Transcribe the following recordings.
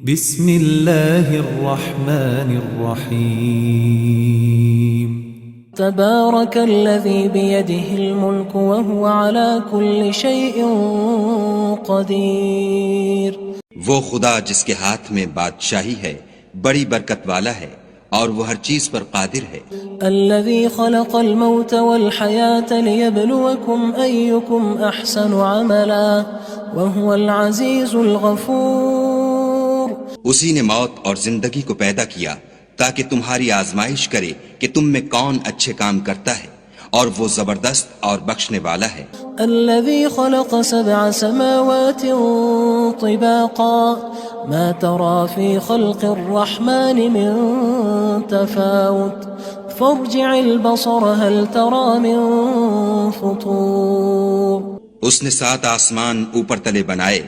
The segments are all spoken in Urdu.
بسم اللہ الرحمن الرحیم تبارك الذي بيده الملك وهو على كل شيء قدير. وہ خدا جس کے ہاتھ میں بادشاہی ہے بڑی برکت والا ہے اور وہ ہر چیز پر قادر ہے. الذي خلق الموت والحياة ليبلوكم أيكم أحسن عملا وهو العزيز الغفور. اسی نے موت اور زندگی کو پیدا کیا تاکہ تمہاری آزمائش کرے کہ تم میں کون اچھے کام کرتا ہے اور وہ زبردست اور بخشنے والا ہے. الذي خلق 7 سماوات طباقا ما ترى في خلق الرحمن من تفاوت فارجع البصر هل ترى من فطور. اس نے 7 آسمان اوپر تلے بنائے.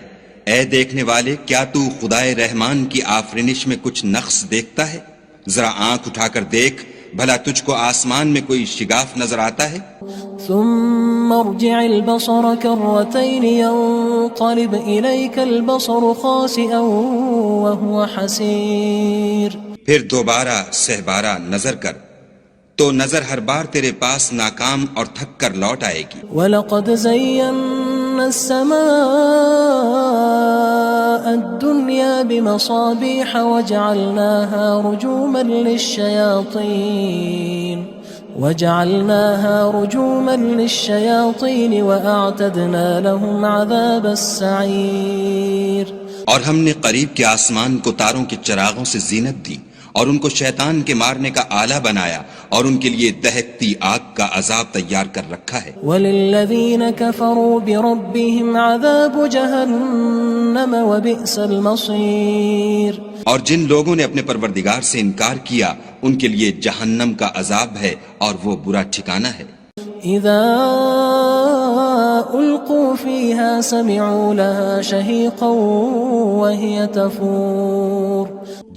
اے دیکھنے والے کیا تو خدائے رحمان کی آفرینش میں کچھ نقص دیکھتا ہے؟ ذرا آنکھ اٹھا کر دیکھ بھلا تجھ کو آسمان میں کوئی شگاف نظر آتا ہے؟ ثم ارجع البصر كرتين ينقلب إليك البصر خاسئا وهو حسير. پھر دوبارہ سہبارہ نظر کر تو نظر ہر بار تیرے پاس ناکام اور تھک کر لوٹ آئے گی. وَلَقَدْ زَيَّنَّا السَّمَاءَ الدُّنْيَا بِمَصَابِيحَ وَجَعَلْنَاهَا رُجُومًا لِلشَّيَاطِينِ وَأَعْتَدْنَا لَهُمْ عَذَابَ السَّعِيرِ. اور ہم نے قریب کے آسمان کو تاروں کے چراغوں سے زینت دی اور ان کو شیطان کے مارنے کا آلہ بنایا اور ان کے لیے دہکتی آگ کا عذاب تیار کر رکھا ہے. وَلِلَّذِينَ كَفَرُوا بِرَبِّهِمْ عَذَابُ جَهَنَّمَ وَبِئْسَ الْمَصِيرُ. اور جن لوگوں نے اپنے پروردگار سے انکار کیا ان کے لیے جہنم کا عذاب ہے اور وہ برا ٹھکانہ ہے. اذا القوا فيها سمعوا لها شهيقا وهي تفور.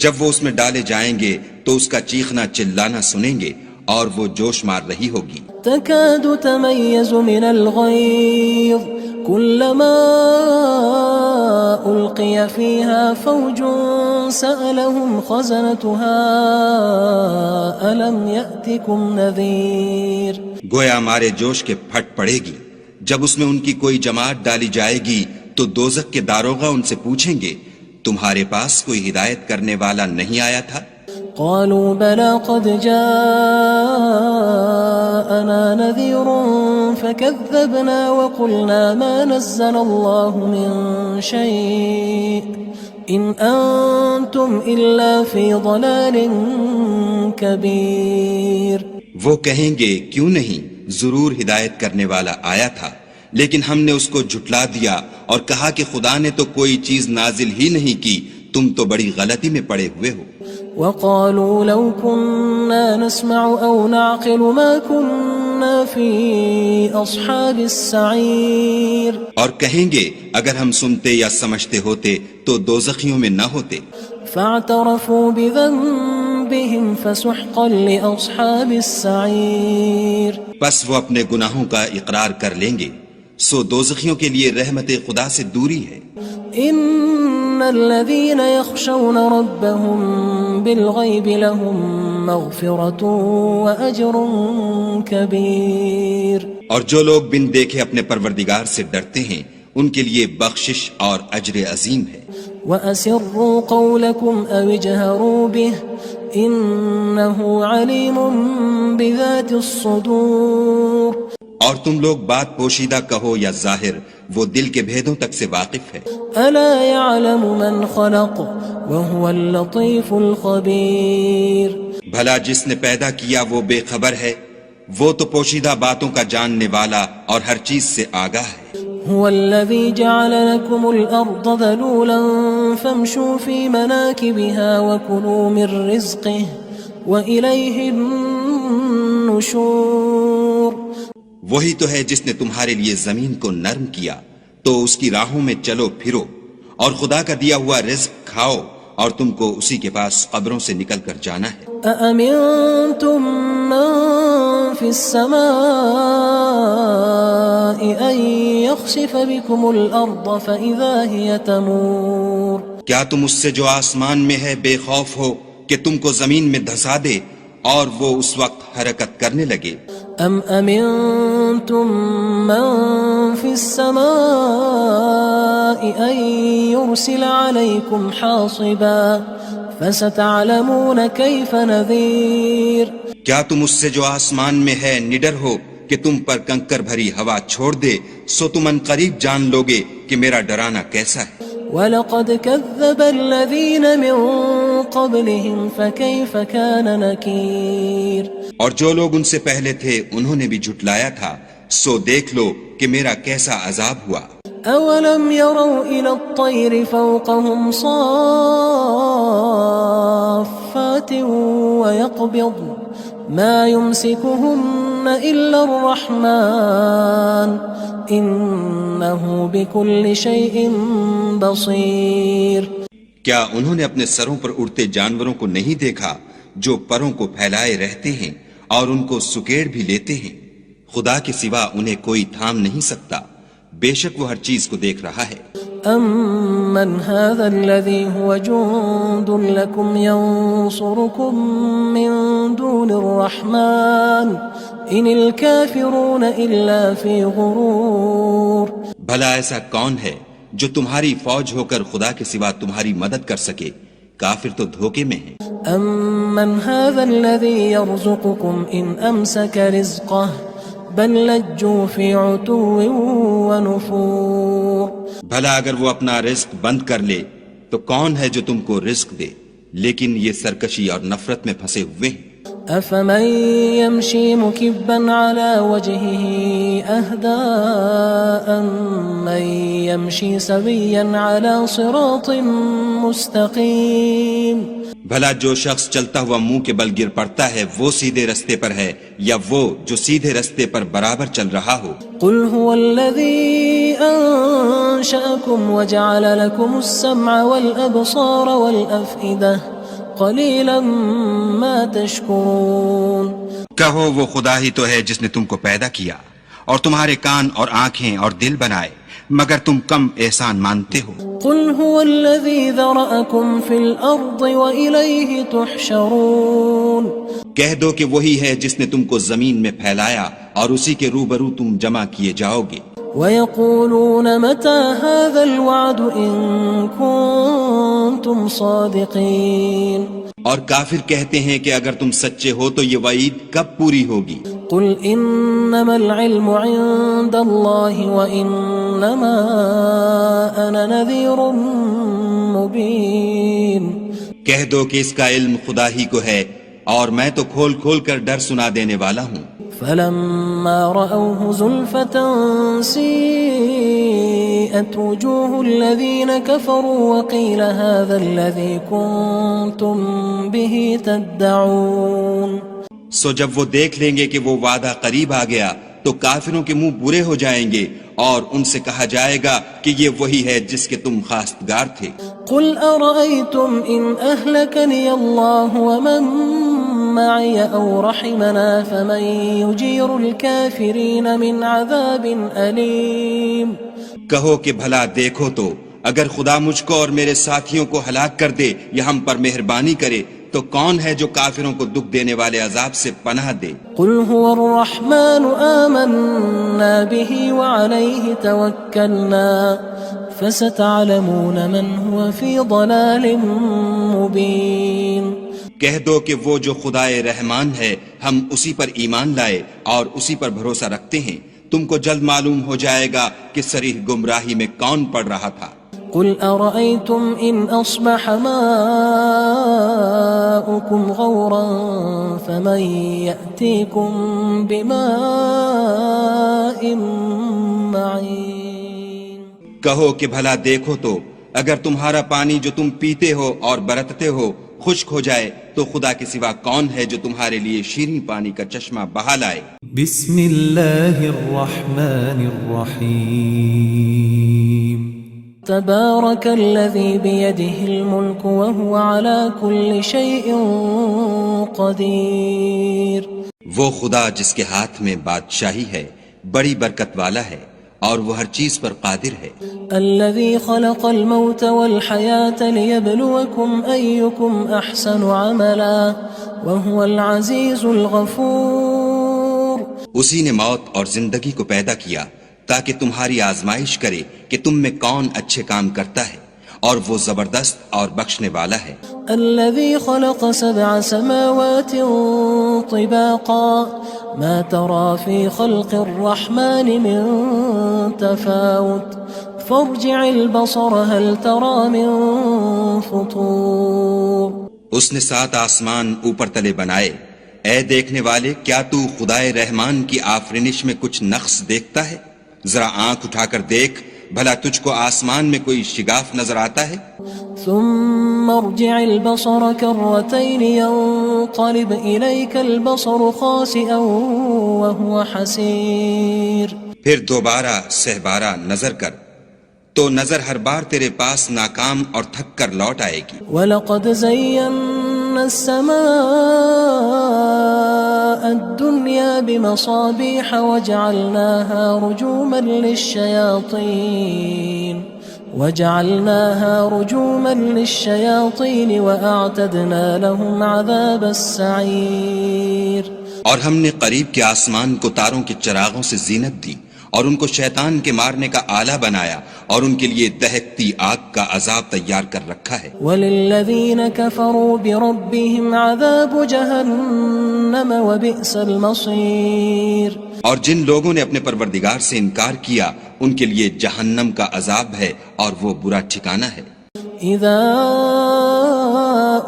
جب وہ اس میں ڈالے جائیں گے تو اس کا چیخنا چلانا سنیں گے اور وہ جوش مار رہی ہوگی. تكاد تميز من الغيظ كلما ألقي فيها فوج سألهم خزنتها ألم يأتكم نذير. گویا مارے جوش کے پھٹ پڑے گی. جب اس میں ان کی کوئی جماعت ڈالی جائے گی تو دوزخ کے داروغہ ان سے پوچھیں گے تمہارے پاس کوئی ہدایت کرنے والا نہیں آیا تھا؟ قالوا بلى قد جاءنا نذير فكذبنا وقلنا ما نزل الله من شيء إن أنتم إلا في ضلال كبير. وہ کہیں گے کیوں نہیں، ضرور ہدایت کرنے والا آیا تھا لیکن ہم نے اس کو جھٹلا دیا اور کہا کہ خدا نے تو کوئی چیز نازل ہی نہیں کی، تم تو بڑی غلطی میں پڑے ہوئے ہو. وقالوا لو كنا نسمع أو نعقل ما كنا في أصحاب السعير. اور کہیں گے اگر ہم سنتے یا سمجھتے ہوتے تو دوزخیوں میں نہ ہوتے. فاعترفوا بذنبهم فسحقا لأصحاب السعير. پس وہ اپنے گناہوں کا اقرار کر لیں گے سو دوزخیوں کے لیے رحمت خدا سے دوری ہے. ان الذين يخشون ربهم بالغيب لهم مغفرة وأجر كبير. اور جو لوگ بن دیکھے اپنے پروردگار سے ڈرتے ہیں ان کے لیے بخشش اور اجر عظیم ہے. وَأَسِرُّوا قَوْلَكُمْ أَوِ اجْهَرُوا بِهِ إِنَّهُ عَلِيمٌ بِذَاتِ الصُّدُورِ. اور تم لوگ بات پوشیدہ کہو یا ظاہر وہ دل کے بھیدوں تک سے واقف ہے. أَلَا يَعْلَمُ مَنْ خَلَقَ وَهُوَ اللَّطِيفُ الْخَبِيرُ. بھلا جس نے پیدا کیا وہ بے خبر ہے، وہ تو پوشیدہ باتوں کا جاننے والا اور ہر چیز سے آگاہ ہے. هو الذي جعل لكم الأرض ذلولا فامشوا في مناكبها وكلوا من رزقه وإليه النشور. وہی تو ہے جس نے تمہارے لیے زمین کو نرم کیا تو اس کی راہوں میں چلو پھرو اور خدا کا دیا ہوا رزق کھاؤ اور تم کو اسی کے پاس قبروں سے نکل کر جانا ہے. أأمنتم من في السماء أن يخسف بكم الأرض فإذا هي تمور. کیا تم اس سے جو آسمان میں ہے بے خوف ہو کہ تم کو زمین میں دھسا دے اور وہ اس وقت حرکت کرنے لگے؟ ام امنتم من في السماء ان يرسل عليكم حاصبا فستعلمون كيف نذير کیا تم اس سے جو آسمان میں ہے نڈر ہو کہ تم پر کنکر بھری ہوا چھوڑ دے، سو تم ان قریب جان لوگے کہ میرا ڈرانا کیسا ہے۔ وَلَقَدْ كَذَّبَ الَّذِينَ مِن قَبْلِهِمْ فَكَيْفَ كَانَ نَكِيرٌ اور جو لوگ ان سے پہلے تھے انہوں نے بھی جھٹلایا تھا، سو دیکھ لو کہ میرا کیسا عذاب ہوا۔ أَوَلَمْ يَرَوْا إِلَى الطَّيْرِ فَوْقَهُمْ صَافَّاتٍ وَيَقْبِضْنَ مَا يُمْسِكُهُنَّ إِلَّا الرَّحْمَنُ إِنَّهُ بِكُلِّ شَيْءٍ بَصِيرٌ کیا انہوں نے اپنے سروں پر اڑتے جانوروں کو نہیں دیکھا جو پروں کو پھیلائے رہتے ہیں اور ان کو سکیڑ بھی لیتے ہیں؟ خدا کے سوا انہیں کوئی تھام نہیں سکتا، بے شک وہ ہر چیز کو دیکھ رہا ہے۔ أَمَّنْ هَذَا الَّذِي هُوَ جُندٌ لَكُمْ يَنصُرُكُم مِّن دُونِ الرَّحْمَنِ إِنِ الْكَافِرُونَ إِلَّا فِي غُرُورٍ بھلا ایسا کون ہے جو تمہاری فوج ہو کر خدا کے سوا تمہاری مدد کر سکے؟ کافر تو دھوکے میں ہیں۔ أَمَّنْ هَذَا الَّذِي يَرْزُقُكُمْ إِنْ أَمْسَكَ رِزْقَهُ بَلْ لَجُّوا فِي عُتُوٍّ وَنُفُورٍ بھلا اگر وہ اپنا رزق بند کر لے تو کون ہے جو تم کو رزق دے؟ لیکن یہ سرکشی اور نفرت میں پھنسے ہوئے ہیں۔ أَفَمَن يَمْشِي مُكِبًّا عَلَى وَجْهِهِ أَهْدَىٰ أَمَّن يَمْشِي سَوِيًّا عَلَى صِرَاطٍ مُّسْتَقِيمٍ بھلا جو شخص چلتا ہوا منہ کے بل گر پڑتا ہے وہ سیدھے رستے پر ہے یا وہ جو سیدھے رستے پر برابر چل رہا ہو؟ قُلْ هُوَ الَّذِي أَنشَأَكُمْ وَجَعَلَ لَكُمُ السَّمْعَ وَالْأَبْصَارَ وَالْأَفْئِدَةَ قَلِيلًا مَا تَشْكُرُونَ کہو وہ خدا ہی تو ہے جس نے تم کو پیدا کیا اور تمہارے کان اور آنکھیں اور دل بنائے، مگر تم کم احسان مانتے ہو۔ قُلْ هُوَ الَّذِي ذَرَأَكُمْ فِي الْأَرْضِ وَإِلَيْهِ تُحْشَرُونَ کہہ دو کہ وہی ہے جس نے تم کو زمین میں پھیلایا اور اسی کے روبرو تم جمع کیے جاؤ گے۔ وَيَقُولُونَ مَتَى هَذَا الْوَعْدُ إِن كُنتُمْ صَادِقِينَ اور کافر کہتے ہیں کہ اگر تم سچے ہو تو یہ وعید کب پوری ہوگی؟ قُلْ إِنَّمَا الْعِلْمُ عِندَ اللَّهِ وَإِنَّمَا أَنَا نَذِيرٌ مُّبِينٌ کہہ دو کہ اس کا علم خدا ہی کو ہے اور میں تو کھول کھول کر ڈر سنا دینے والا ہوں۔ فَلَمَّا رَأَوْهُ زُلْفَةً سِيئَتْ وُجُوهُ الَّذِينَ كَفَرُوا وَقِيلَ هَذَا الَّذِي كُنتُم بِهِ تَدَّعُونَ سو جب وہ دیکھ لیں گے کہ وہ وعدہ قریب آ گیا تو کافروں کے منہ برے ہو جائیں گے اور ان سے کہا جائے گا کہ یہ وہی ہے جس کے تم خواستگار تھے۔ قُلْ أَرَأَيْتُمْ إِنْ أَهْلَكَنِيَ اللَّهُ وَمَن مَّعِيَ أَوْ رَحِمَنَا فَمَن يُجِيرُ الْكَافِرِينَ مِنْ عَذَابٍ أَلِيمٍ کہو کہ بھلا دیکھو تو اگر خدا مجھ کو اور میرے ساتھیوں کو ہلاک کر دے یا ہم پر مہربانی کرے تو کون ہے جو کافروں کو دکھ دینے والے عذاب سے پناہ دے؟ قُلْ هُوَ الرَّحْمَنُ آمَنَّا بِهِ وَعَلَيْهِ تَوَكَّلْنَا فَسَتَعْلَمُونَ مَنْ هُوَ فِي ضَلَالٍ مُّبِينٍ کہہ دو کہ وہ جو خدائے رحمان ہے ہم اسی پر ایمان لائے اور اسی پر بھروسہ رکھتے ہیں، تم کو جلد معلوم ہو جائے گا کہ صریح گمراہی میں کون پڑ رہا تھا۔ قُلْ أَرَأَيْتُمْ إِنْ أَصْبَحَ مَاؤُكُمْ غَوْرًا فَمَن يَأْتِيكُم بِمَاءٍ مَّعِينٍ کہو کہ بھلا دیکھو تو اگر تمہارا پانی جو تم پیتے ہو اور برتتے ہو خشک ہو جائے تو خدا کے سوا کون ہے جو تمہارے لیے شیریں پانی کا چشمہ بہا لائے؟ بسم اللہ الرحمن الرحیم تبارك الذي بيده الملك وهو على كل شيء قدير وہ خدا جس کے ہاتھ میں بادشاہی ہے بڑی برکت والا ہے اور وہ ہر چیز پر قادر ہے. الذي خلق الموت والحياة ليبلوكم أيكم أحسن عملا وهو العزيز الغفور. اسی نے موت اور زندگی کو پیدا کیا تاکہ تمہاری آزمائش کرے کہ تم میں کون اچھے کام کرتا ہے، اور وہ زبردست اور بخشنے والا ہے. الذي خلق 7 سماوات طباقا ما ترى في خلق الرحمن من تفاوت فارجع البصر هل ترى من فطور. اس نے 7 آسمان اوپر تلے بنائے. اے دیکھنے والے، کیا تو خدائے رحمان کی آفرینش میں کچھ نقص دیکھتا ہے؟ ذرا آنکھ اٹھا کر دیکھ، بھلا تجھ کو آسمان میں کوئی شگاف نظر آتا ہے؟ ثم ارجع البصر كرتين ينقلب إليك البصر خاسئا وهو حسير. پھر دوبارہ سہبارہ نظر کر تو نظر ہر بار تیرے پاس ناکام اور تھک کر لوٹ آئے گی. وَلَقَدْ زَيَّنَّا السَّمَاءَ الدُّنْيَا بِمَصَابِيحَ وَجَعَلْنَاهَا رُجُومًا لِلشَّيَاطِينِ وَأَعْتَدْنَا لَهُمْ عَذَابَ السَّعِيرِ. اور ہم نے قریب کے آسمان کو تاروں کے چراغوں سے زینت دی اور ان کو شیطان کے مارنے کا آلہ بنایا اور ان کے لیے دہکتی آگ کا عذاب تیار کر رکھا ہے. وَلِلَّذِينَ كَفَرُوا بِرَبِّهِمْ عَذَابُ جَهَنَّمَ وَبِئْسَ الْمَصِيرُ. اور جن لوگوں نے اپنے پروردگار سے انکار کیا ان کے لیے جہنم کا عذاب ہے اور وہ برا ٹھکانہ ہے. اذا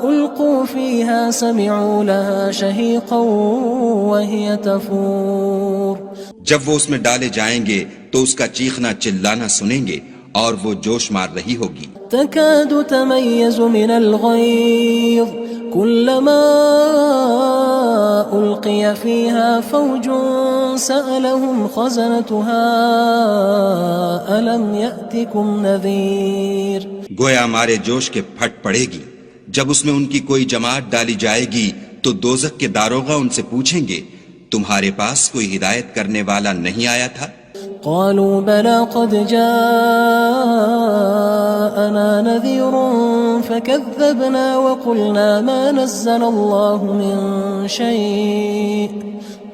القوا فيها سمعوا لها شهيقا وهي تفور. جب وہ اس میں ڈالے جائیں گے تو اس کا چیخنا چلانا سنیں گے اور وہ جوش مار رہی ہوگی. تكاد تميز من الغيظ كلما ألقي فيها فوج سألهم خزنتها ألم يأتكم نذير. گویا ہمارے جوش کے پھٹ پڑے گی. جب اس میں ان کی کوئی جماعت ڈالی جائے گی تو دوزخ کے داروغہ ان سے پوچھیں گے تمہارے پاس کوئی ہدایت کرنے والا نہیں آیا تھا؟ قالوا بلى قد جاءنا نذير فكذبنا وقلنا ما نزل الله من شيء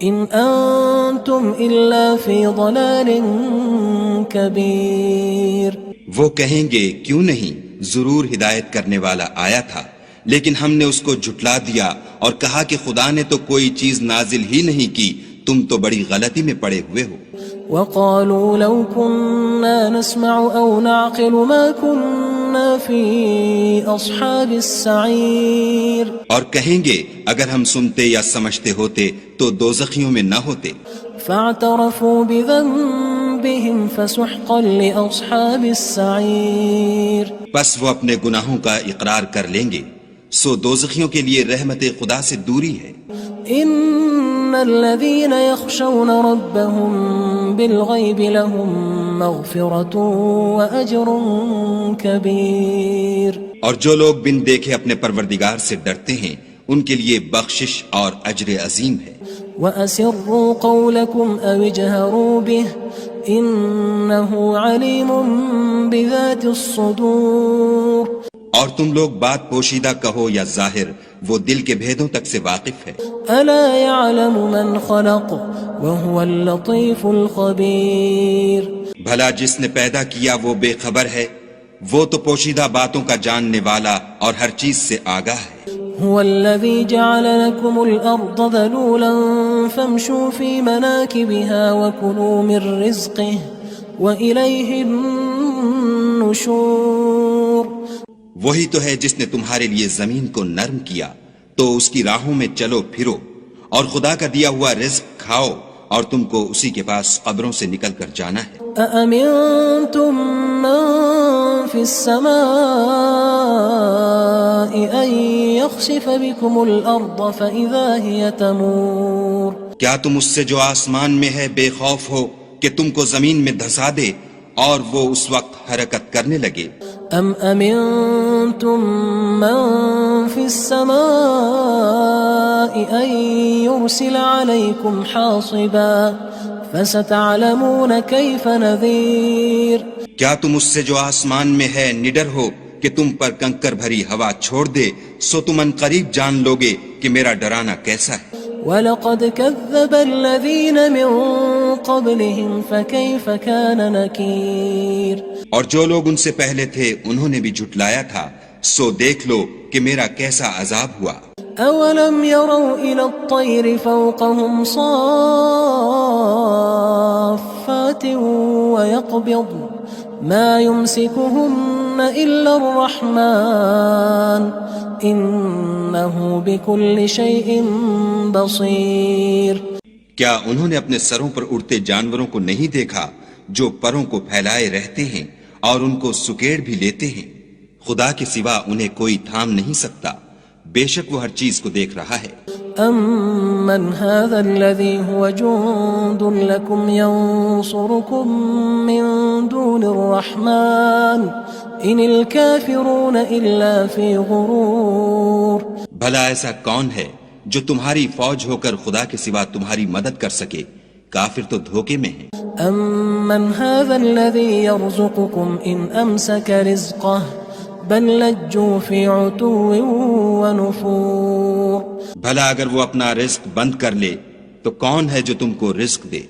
إن أنتم إلا في ضلال كبير. وہ کہیں گے کیوں نہیں، ضرور ہدایت کرنے والا آیا تھا، لیکن ہم نے اس کو جھٹلا دیا اور کہا کہ خدا نے تو کوئی چیز نازل ہی نہیں کی، تم تو بڑی غلطی میں پڑے ہوئے ہو. وقالوا لو كنا نسمع أو نعقل ما كنا في أصحاب السعير. اور کہیں گے اگر ہم سنتے یا سمجھتے ہوتے تو دوزخیوں میں نہ ہوتے. فاعترفوا بذنبهم فسحقا لأصحاب السعير. بس وہ اپنے گناہوں کا اقرار کر لیں گے، سو دوزخیوں کے لیے رحمت خدا سے دوری ہے. ان الذين يخشون ربهم بالغيب لهم مغفرة واجر كبير. اور جو لوگ بن دیکھے اپنے پروردگار سے ڈرتے ہیں ان کے لیے بخشش اور اجر عظیم ہے. واسروا قولكم او اجهروا به انه عليم بذات الصدور. اور تم لوگ بات پوشیدہ کہو یا ظاہر، وہ دل کے بھیدوں تک سے واقف ہے. الا يعلم من خلق وهو اللطيف الخبير. بھلا جس نے پیدا کیا وہ بے خبر ہے، وہ تو پوشیدہ باتوں کا جاننے والا اور ہر چیز سے آگاہ ہے. هو الذي جعل لكم الأرض ذلولا فامشوا في مناكبها وكلوا من رزقه وإليه النشور. وہی تو ہے جس نے تمہارے لیے زمین کو نرم کیا تو اس کی راہوں میں چلو پھرو اور خدا کا دیا ہوا رزق کھاؤ اور تم کو اسی کے پاس قبروں سے نکل کر جانا ہے. أأمنتم من في السماء أن يخسف بكم الأرض فإذا هي تمور. کیا تم اس سے جو آسمان میں ہے بے خوف ہو کہ تم کو زمین میں دھسا دے اور وہ اس وقت حرکت کرنے لگے؟ ام امنتم من في السماء ان يرسل عليكم حاصبا فستعلمون كيف نذير کیا تم اس سے جو آسمان میں ہے نڈر ہو کہ تم پر کنکر بھری ہوا چھوڑ دے، سو تم ان قریب جان لوگے کہ میرا ڈرانا کیسا ہے۔ وَلَقَدْ كَذَّبَ الَّذِينَ مِن قَبْلِهِمْ فَكَيْفَ كَانَ نَكِيرٌ اور جو لوگ ان سے پہلے تھے انہوں نے بھی جھٹلایا تھا، سو دیکھ لو کہ میرا کیسا عذاب ہوا۔ أَوَلَمْ يَرَوْا إِلَى الطَّيْرِ فَوْقَهُمْ صَافَّاتٍ وَيَقْبِضْنَ مَا يُمْسِكُهُنَّ إِلَّا الرَّحْمَنُ إِنَّهُ بِكُلِّ شَيْءٍ بَصِيرٌ کیا انہوں نے اپنے سروں پر اڑتے جانوروں کو نہیں دیکھا جو پروں کو پھیلائے رہتے ہیں اور ان کو سکیڑ بھی لیتے ہیں؟ خدا کے سوا انہیں کوئی تھام نہیں سکتا، بے شک وہ ہر چیز کو دیکھ رہا ہے۔ أَمَّنْ هَذَا الَّذِي هُوَ جُندٌ لَكُمْ يَنصُرُكُم مِّن دُونِ الرَّحْمَنِ إِنِ الْكَافِرُونَ إِلَّا فِي غُرُورٍ بھلا ایسا کون ہے جو تمہاری فوج ہو کر خدا کے سوا تمہاری مدد کر سکے؟ کافر تو دھوکے میں ہیں۔ أَمَّنْ هَذَا الَّذِي يَرْزُقُكُمْ إِنْ أَمْسَكَ رِزْقَهُ بَل لَجُّوا فِي عُتُوٍّ وَنُفُورٍ بھلا اگر وہ اپنا رزق بند کر لے تو کون ہے جو تم کو رزق دے؟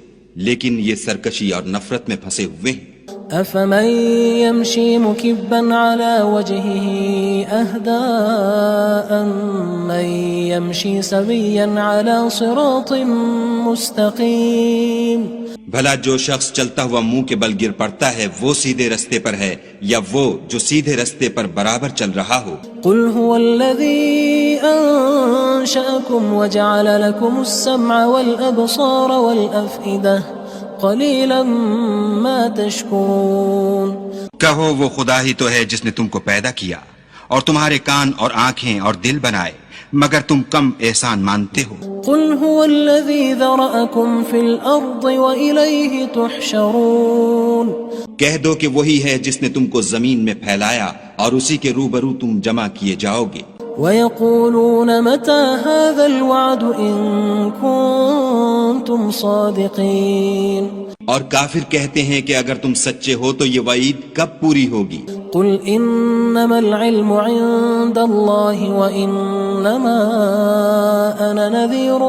لیکن یہ سرکشی اور نفرت میں پھنسے ہوئے ہیں۔ أَفَمَن يَمْشِي مُكِبًّا عَلَى وَجْهِهِ أَهْدَىٰ أَمَّن يَمْشِي سَوِيًّا عَلَى صِرَاطٍ مُّسْتَقِيمٍ بھلا جو شخص چلتا ہوا منہ کے بل گر پڑتا ہے وہ سیدھے رستے پر ہے یا وہ جو سیدھے رستے پر برابر چل رہا ہو؟ قُلْ هُوَ الَّذِي أَنشَأَكُمْ وَجَعَلَ لَكُمُ السَّمْعَ وَالْأَبْصَارَ وَالْأَفْئِدَةَ قَلِيلًا مَا تَشْكُرُونَ کہو وہ خدا ہی تو ہے جس نے تم کو پیدا کیا اور تمہارے کان اور آنکھیں اور دل بنائے، مگر تم کم احسان مانتے ہو۔ قُلْ هُوَ الَّذِي ذَرَأَكُمْ فِي الْأَرْضِ وَإِلَيْهِ تُحْشَرُونَ کہہ دو کہ وہی ہے جس نے تم کو زمین میں پھیلایا اور اسی کے روبرو تم جمع کیے جاؤ گے۔ وَيَقُولُونَ مَتَى هَذَا الْوَعْدُ إِن كُنتُمْ صَادِقِينَ اور کافر کہتے ہیں کہ اگر تم سچے ہو تو یہ وعید کب پوری ہوگی؟ قُلْ إِنَّمَا الْعِلْمُ عِندَ اللَّهِ وَإِنَّمَا أَنَا نَذِيرٌ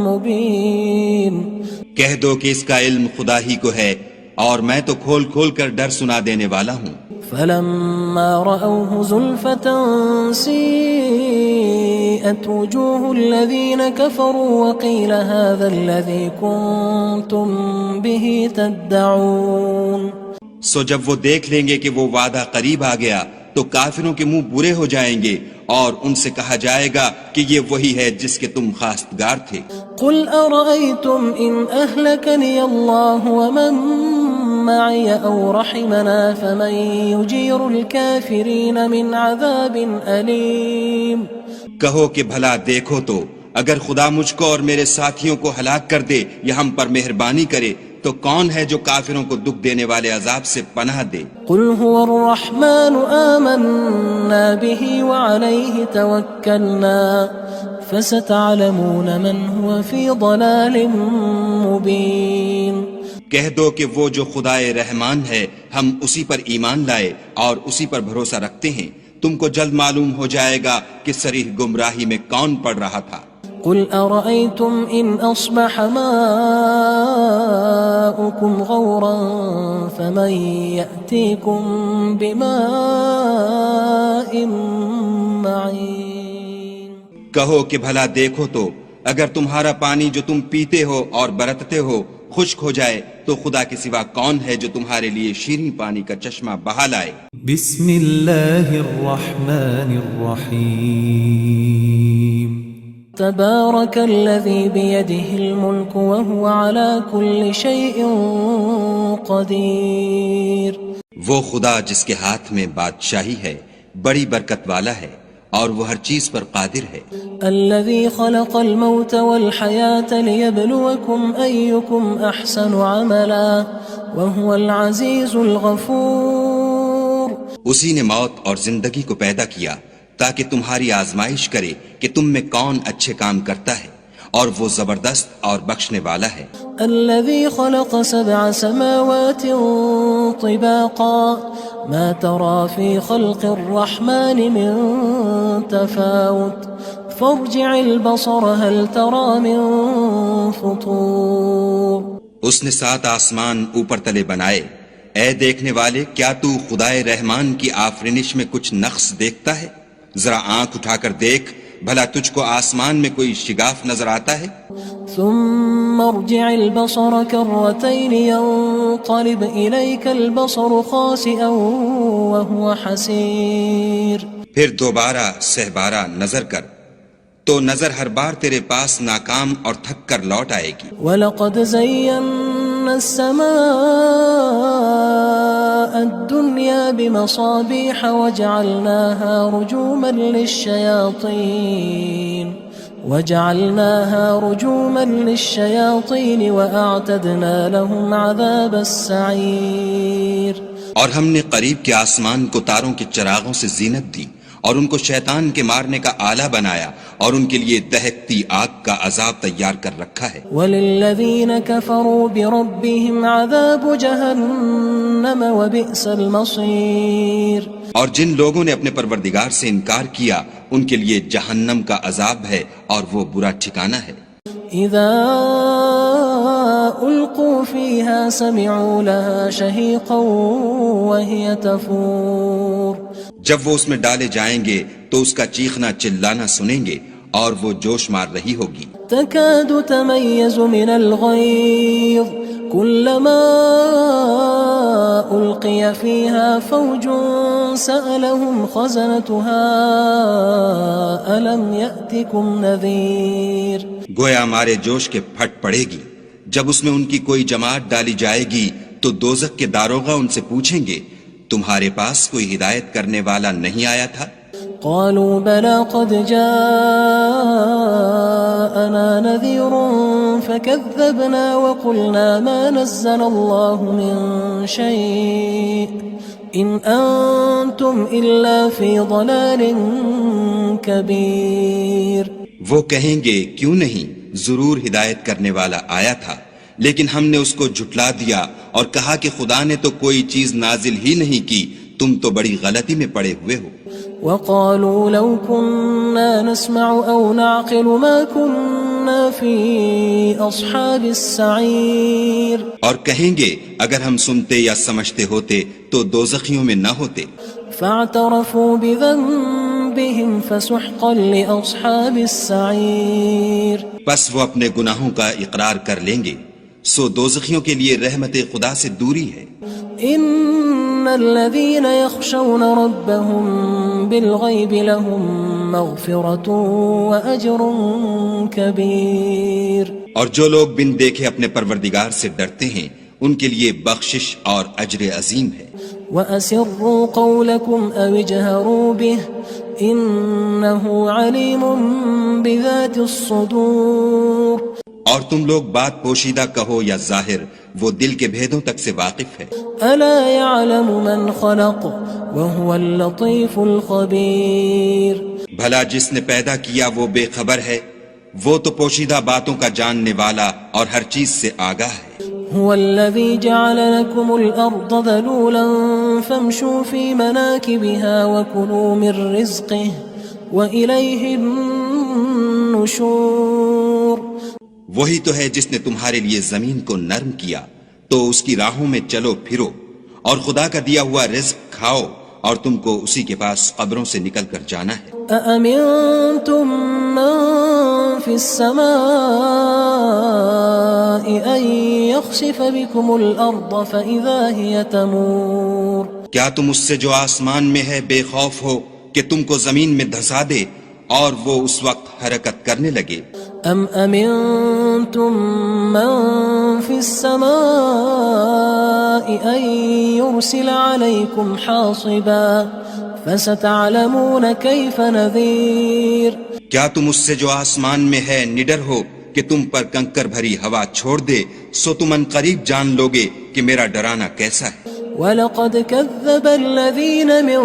مُّبِينٌ کہہ دو کہ اس کا علم خدا ہی کو ہے اور میں تو کھول کھول کر ڈر سنا دینے والا ہوں۔ فَلَمَّا رَأَوْهُ زُلْفَةً سِيئَتْ وُجُوهُ الَّذِينَ كَفَرُوا وَقِيلَ هَذَا الَّذِي كُنتُم بِهِ تَدَّعُونَ سو جب وہ دیکھ لیں گے کہ وہ وعدہ قریب آ گیا تو کافروں کے منہ برے ہو جائیں گے اور ان سے کہا جائے گا کہ یہ وہی ہے جس کے تم خواستگار تھے۔ قُلْ أَرَأَيْتُمْ إِنْ أَهْلَكَنِيَ اللَّهُ وَمَن مَّعِيَ أَوْ رَحِمَنَا فَمَن يُجِيرُ الْكَافِرِينَ مِنْ عَذَابٍ أَلِيمٍ کہو کہ بھلا دیکھو تو اگر خدا مجھ کو اور میرے ساتھیوں کو ہلاک کر دے یا ہم پر مہربانی کرے تو کون ہے جو کافروں کو دکھ دینے والے عذاب سے پناہ دے؟ قُلْ هُوَ الرَّحْمَنُ آمَنَّا بِهِ وَعَلَيْهِ تَوَكَّلْنَا فَسَتَعْلَمُونَ مَنْ هُوَ فِي ضَلَالٍ مُّبِينٍ کہہ دو کہ وہ جو خدائے رحمان ہے ہم اسی پر ایمان لائے اور اسی پر بھروسہ رکھتے ہیں، تم کو جلد معلوم ہو جائے گا کہ صریح گمراہی میں کون پڑ رہا تھا۔ قُلْ أَرَأَيْتُمْ إِنْ أَصْبَحَ مَاؤُكُمْ غَوْرًا فَمَن يَأْتِيكُم بِمَاءٍ مَّعِينٍ کہو کہ بھلا دیکھو تو اگر تمہارا پانی جو تم پیتے ہو اور برتتے ہو خشک ہو جائے تو خدا کے سوا کون ہے جو تمہارے لیے شیریں پانی کا چشمہ بہا لائے؟ بسم اللہ الرحمن الرحیم تبارك الذي بيده الملك وهو على كل شيء قدير وہ خدا جس کے ہاتھ میں بادشاہی ہے بڑی برکت والا ہے اور وہ ہر چیز پر قادر ہے۔ الذي خلق الموت والحياة ليبلوكم أيكم أحسن عملا وهو العزيز الغفور اسی نے موت اور زندگی کو پیدا کیا تاکہ تمہاری آزمائش کرے کہ تم میں کون اچھے کام کرتا ہے، اور وہ زبردست اور بخشنے والا ہے۔ الذي خلق 7 سماوات طباقا ما ترى في خلق الرحمن من تفاوت فارجع البصر هل ترى من فطور۔ اس نے 7 آسمان اوپر تلے بنائے، اے دیکھنے والے کیا تو خدائے رحمان کی آفرینش میں کچھ نقص دیکھتا ہے؟ ذرا آنکھ اٹھا کر دیکھ، بھلا تجھ کو آسمان میں کوئی شگاف نظر آتا ہے؟ ثم ارجع البصر كرتين ينقلب إليك البصر خاسئا وهو حسير۔ پھر دوبارہ سہبارہ نظر کر تو نظر ہر بار تیرے پاس ناکام اور تھک کر لوٹ آئے گی۔ وَلَقَدْ زَيَّنَّا السَّمَاءَ الدُّنْيَا بِمَصَابِيحَ وَجَعَلْنَاهَا رُجُومًا لِلشَّيَاطِينِ وَأَعْتَدْنَا لَهُمْ عَذَابَ السَّعِيرِ۔ اور ہم نے قریب کے آسمان کو تاروں کے چراغوں سے زینت دی اور ان کو شیطان کے مارنے کا آلہ بنایا اور ان کے لیے دہکتی آگ کا عذاب تیار کر رکھا ہے۔ وَلِلَّذِينَ كَفَرُوا بِرَبِّهِمْ عَذَابُ جَهَنَّمَ وَبِئْسَ الْمَصِيرُ۔ اور جن لوگوں نے اپنے پروردگار سے انکار کیا ان کے لیے جہنم کا عذاب ہے اور وہ برا ٹھکانہ ہے۔ اذا القوا فيها سمعوا لها شهيقا وهي تفور۔ جب وہ اس میں ڈالے جائیں گے تو اس کا چیخنا چلانا سنیں گے اور وہ جوش مار رہی ہوگی۔ تكاد تميز من الغيظ كلما ألقي فيها فوج سألهم خزنتها ألم يأتكم نذير۔ گویا ہمارے جوش کے پھٹ پڑے گی جب اس میں ان کی کوئی جماعت ڈالی جائے گی تو دوزخ کے داروغہ ان سے پوچھیں گے تمہارے پاس کوئی ہدایت کرنے والا نہیں آیا تھا؟ قالوا بلى قد جاءنا نذير فكذبنا وقلنا ما نزل الله من شيء إن أنتم إلا في ضلال كبير۔ وہ کہیں گے کیوں نہیں، ضرور ہدایت کرنے والا آیا تھا، لیکن ہم نے اس کو جھٹلا دیا اور کہا کہ خدا نے تو کوئی چیز نازل ہی نہیں کی، تم تو بڑی غلطی میں پڑے ہوئے ہو۔ وقالوا لو كنا نسمع أو نعقل ما كنا في أصحاب السعير۔ اور کہیں گے اگر ہم سنتے یا سمجھتے ہوتے تو دوزخیوں میں نہ ہوتے۔ فاعترفوا بذنبهم فسحقا لأصحاب السعير۔ پس وہ اپنے گناہوں کا اقرار کر لیں گے، سو دوزخیوں کے لیے رحمت خدا سے دوری ہے۔ ان الذين يخشون ربهم بالغيب لهم مغفرة واجر كبير۔ اور جو لوگ بن دیکھے اپنے پروردگار سے ڈرتے ہیں ان کے لیے بخشش اور اجر عظیم ہے۔ وَأَسِرُّوا قَوْلَكُمْ أَوِ اجْهَرُوا بِهِ إِنَّهُ عَلِيمٌ بِذَاتِ الصُّدُورِ۔ اور تم لوگ بات پوشیدہ کہو یا ظاہر، وہ دل کے بھیدوں تک سے واقف ہے۔ أَلَا يَعْلَمُ مَنْ خَلَقَ وَهُوَ اللَّطِيفُ الْخَبِيرُ۔ بھلا جس نے پیدا کیا وہ بے خبر ہے، وہ تو پوشیدہ باتوں کا جاننے والا اور ہر چیز سے آگاہ ہے۔ هو الذي جعل لكم الأرض ذلولا فامشوا في مناكبها وكلوا من رزقه وإليه النشور۔ وہی تو ہے جس نے تمہارے لیے زمین کو نرم کیا تو اس کی راہوں میں چلو پھرو اور خدا کا دیا ہوا رزق کھاؤ اور تم کو اسی کے پاس قبروں سے نکل کر جانا ہے۔ أأمنتم من في السماء أن يخسف بكم الأرض فإذا هي تمور۔ کیا تم اس سے جو آسمان میں ہے بے خوف ہو کہ تم کو زمین میں دھسا دے اور وہ اس وقت حرکت کرنے لگے؟ ام امنتم من في السماء ان يرسل عليكم حاصبا فستعلمون كيف نذير۔ کیا تم اس سے جو آسمان میں ہے نڈر ہو کہ تم پر کنکر بھری ہوا چھوڑ دے، سو تم ان قریب جان لوگے کہ میرا ڈرانا کیسا ہے۔ وَلَقَدْ كَذَّبَ الَّذِينَ مِن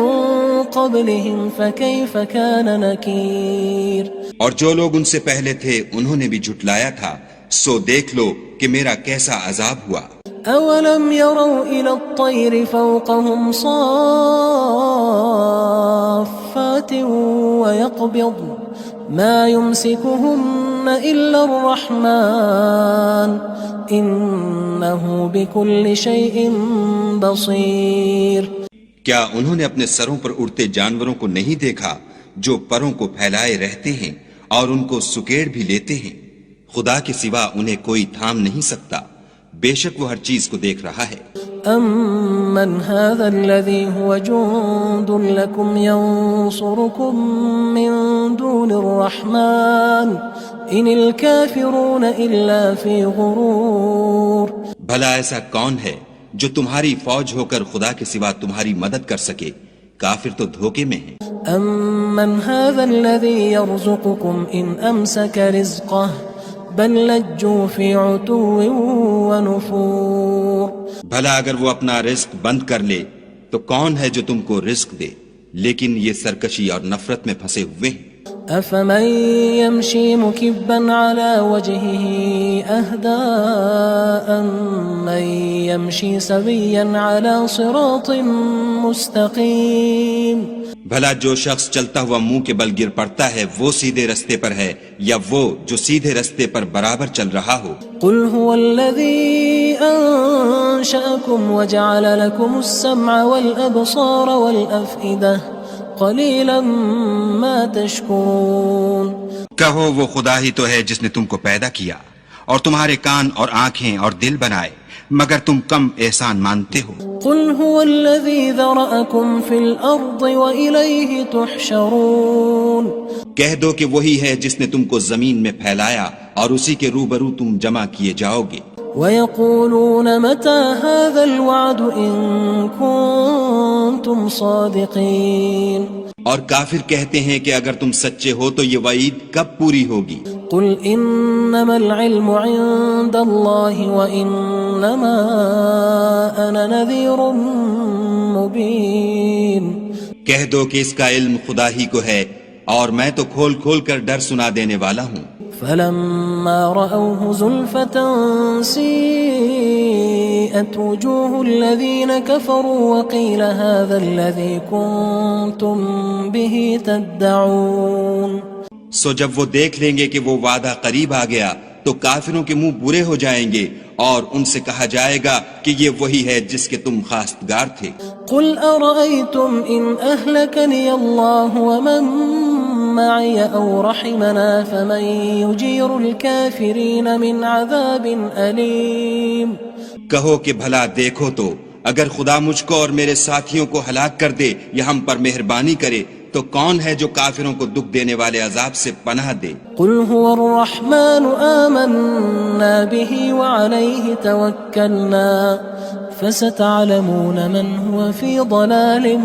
قبلهم فكيف كان نكير اور جو لوگ ان سے پہلے تھے انہوں نے بھی جھٹلایا تھا، سو دیکھ لو کہ میرا کیسا عذاب ہوا۔ أولم يروا إلى الطير فوقهم صافات ويقبض ما يمسكهن إلا الرحمن إنه بكل شيء بصير۔ کیا انہوں نے اپنے سروں پر اڑتے جانوروں کو نہیں دیکھا جو پروں کو پھیلائے رہتے ہیں اور ان کو سکیڑ بھی لیتے ہیں؟ خدا کے سوا انہیں کوئی تھام نہیں سکتا، بے شک وہ ہر چیز کو دیکھ رہا ہے۔ أَمَّنْ هَذَا الَّذِي هُوَ جُندٌ لَكُمْ يَنصُرُكُم مِّن دُونِ الرَّحْمَٰنِ إِنِ الْكَافِرُونَ إِلَّا فِي غُرُورٍ۔ بھلا ایسا کون ہے جو تمہاری فوج ہو کر خدا کے سوا تمہاری مدد کر سکے؟ کافر تو دھوکے میں ہیں۔ أَمَّنْ هَذَا الَّذِي يَرْزُقُكُمْ إِنْ أَمْسَكَ رِزْقَهُ بل لجوا في عتو ونفور۔ بھلا اگر وہ اپنا رزق بند کر لے تو کون ہے جو تم کو رزق دے، لیکن یہ سرکشی اور نفرت میں پھنسے ہوئے ہیں۔ أفمن يمشي مكبا على وجهه أهدى أمن يمشي سويا على صراط مستقيم۔ بھلا جو شخص چلتا ہوا منہ کے بل گر پڑتا ہے وہ سیدھے رستے پر ہے یا وہ جو سیدھے رستے پر برابر چل رہا ہو؟ قل هو الذي أنشأكم وجعل لكم السمع والأبصار والأفئدة قلیلا ما تشکرون۔ کہو وہ خدا ہی تو ہے جس نے تم کو پیدا کیا اور تمہارے کان اور آنکھیں اور دل بنائے، مگر تم کم احسان مانتے ہو۔ قل هو الذی ذرأکم فی الارض وإلیہ تحشرون۔ کہہ دو کہ وہی ہے جس نے تم کو زمین میں پھیلایا اور اسی کے روبرو تم جمع کیے جاؤ گے۔ وَيَقُولُونَ مَتَى هَذَا الْوَعْدُ إِن كُنتُمْ صَادِقِينَ۔ اور کافر کہتے ہیں کہ اگر تم سچے ہو تو یہ وعید کب پوری ہوگی؟ قُلْ إِنَّمَا الْعِلْمُ عِندَ اللَّهِ وَإِنَّمَا أَنَا نَذِيرٌ مُبِينٌ۔ کہہ دو کہ اس کا علم خدا ہی کو ہے اور میں تو کھول کھول کر ڈر سنا دینے والا ہوں۔ فلما رأوه زلفة سيئت وجوه الذين كفروا وقيل هذا الذي كنتم به تدعون۔ سو جب وہ دیکھ لیں گے کہ وہ وعدہ قریب آ گیا تو کافروں کے منہ برے ہو جائیں گے اور ان سے کہا جائے گا کہ یہ وہی ہے جس کے تم خواستگار تھے۔ قل أرأيتم إن أهلكني الله ومن معي أو رحمنا فمن يجير الكافرين من عذاب أليم۔ کہو کہ بھلا دیکھو تو اگر خدا مجھ کو اور میرے ساتھیوں کو ہلاک کر دے یا ہم پر مہربانی کرے تو کون ہے جو کافروں کو دکھ دینے والے عذاب سے پناہ دے؟ قل هو الرحمن آمنا به وعليه توكلنا فستعلمون من هو في ضلال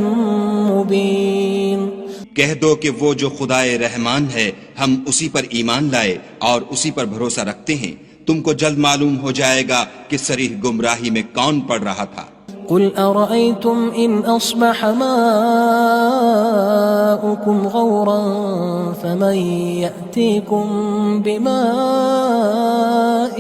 مبين۔ کہہ دو کہ وہ جو خدائے رحمان ہے ہم اسی پر ایمان لائے اور اسی پر بھروسہ رکھتے ہیں، تم کو جلد معلوم ہو جائے گا کہ صریح گمراہی میں کون پڑ رہا تھا۔ قل أرأيتم إن أصبح ماؤكم غورا فمن يأتيكم بماء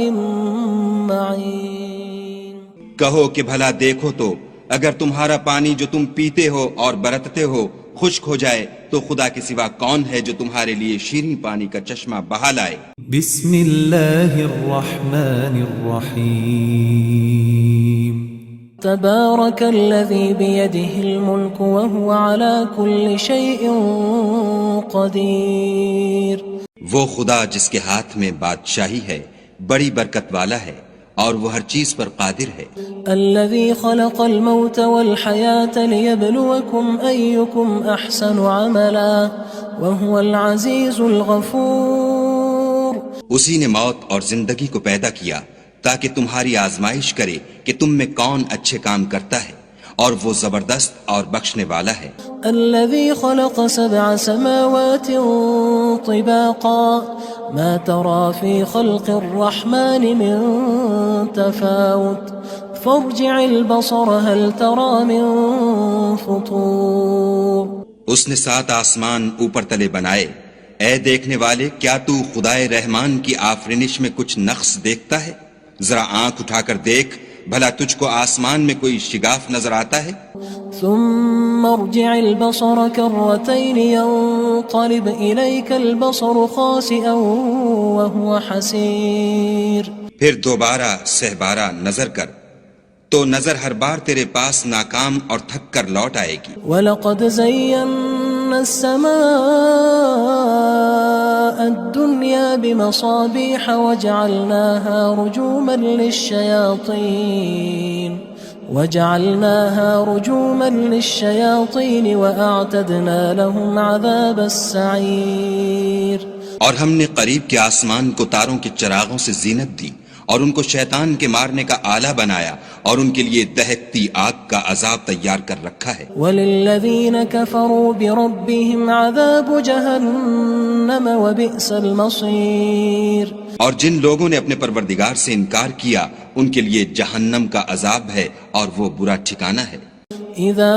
معين۔ کہو کہ بھلا دیکھو تو اگر تمہارا پانی جو تم پیتے ہو اور برتتے ہو خشک ہو جائے تو خدا کے سوا کون ہے جو تمہارے لیے شیریں پانی کا چشمہ بہا لائے؟ بسم اللہ الرحمن الرحیم۔ تبارك الذي بيده الملك وهو على كل شيء قدير۔ وہ خدا جس کے ہاتھ میں بادشاہی ہے بڑی برکت والا ہے اور وہ ہر چیز پر قادر ہے۔ الذي خلق الموت والحياة ليبلوكم أيكم أحسن عملا وهو العزيز الغفور۔ اسی نے موت اور زندگی کو پیدا کیا تاکہ تمہاری آزمائش کرے کہ تم میں کون اچھے کام کرتا ہے اور وہ زبردست اور بخشنے والا ہے۔ الذي خلق 7 سماوات طباقا ما ترى في خلق الرحمن من تفاوت فارجع البصر هل ترى من فطور۔ اس نے 7 آسمان اوپر تلے بنائے، اے دیکھنے والے کیا تو خدائے رحمان کی آفرینش میں کچھ نقص دیکھتا ہے؟ ذرا آنکھ اٹھا کر دیکھ، بھلا تجھ کو آسمان میں کوئی شگاف نظر آتا ہے؟ ثم ارجع البصر كرتين ينقلب إليك البصر خاسئا وهو حسير. پھر دوبارہ سہبارہ نظر کر تو نظر ہر بار تیرے پاس ناکام اور تھک کر لوٹ آئے گی. وَلَقَدْ زَيَّنَّا السَّمَاءَ الدُّنْيَا بِمَصَابِيحَ وَجَعَلْنَاهَا رُجُومًا لِلشَّيَاطِينِ وَأَعْتَدْنَا لَهُمْ عَذَابَ السَّعِيرِ. اور ہم نے قریب کے آسمان کو تاروں کے چراغوں سے زینت دی اور ان کو شیطان کے مارنے کا آلہ بنایا اور ان کے لیے دہکتی آگ کا عذاب تیار کر رکھا ہے. وَلِلَّذِينَ كَفَرُوا بِرَبِّهِمْ عَذَابُ جَهَنَّمَ وَبِئْسَ الْمَصِيرُ. اور جن لوگوں نے اپنے پروردگار سے انکار کیا ان کے لیے جہنم کا عذاب ہے اور وہ برا ٹھکانہ ہے. اذا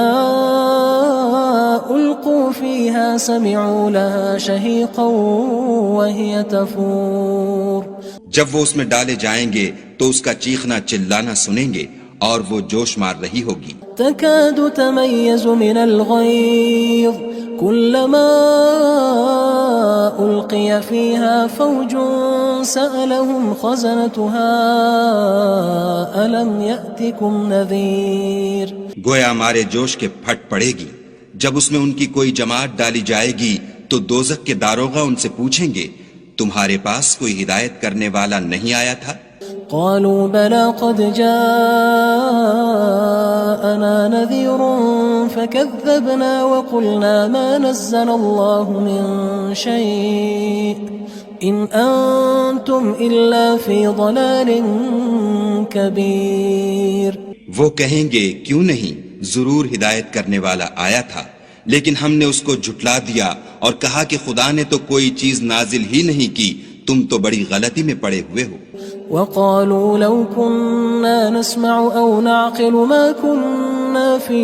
القوا فيها سمعوا لها شهيقا وهي تفور. جب وہ اس میں ڈالے جائیں گے تو اس کا چیخنا چلانا سنیں گے اور وہ جوش مار رہی ہوگی. تكاد تميز من الغيظ كلما ألقي فيها فوج سألهم خزنتها ألم يأتكم نذير. گویا ہمارے جوش کے پھٹ پڑے گی جب اس میں ان کی کوئی جماعت ڈالی جائے گی تو دوزخ کے داروغہ ان سے پوچھیں گے تمہارے پاس کوئی ہدایت کرنے والا نہیں آیا تھا؟ قالوا بلى قد جاءنا نذير فكذبنا وقلنا ما نزل الله من شيء إن أنتم إلا في ضلال كبير. وہ کہیں گے کیوں نہیں، ضرور ہدایت کرنے والا آیا تھا، لیکن ہم نے اس کو جھٹلا دیا اور کہا کہ خدا نے تو کوئی چیز نازل ہی نہیں کی، تم تو بڑی غلطی میں پڑے ہوئے ہو. وقالوا لو كنا نسمع أو نعقل ما كنا في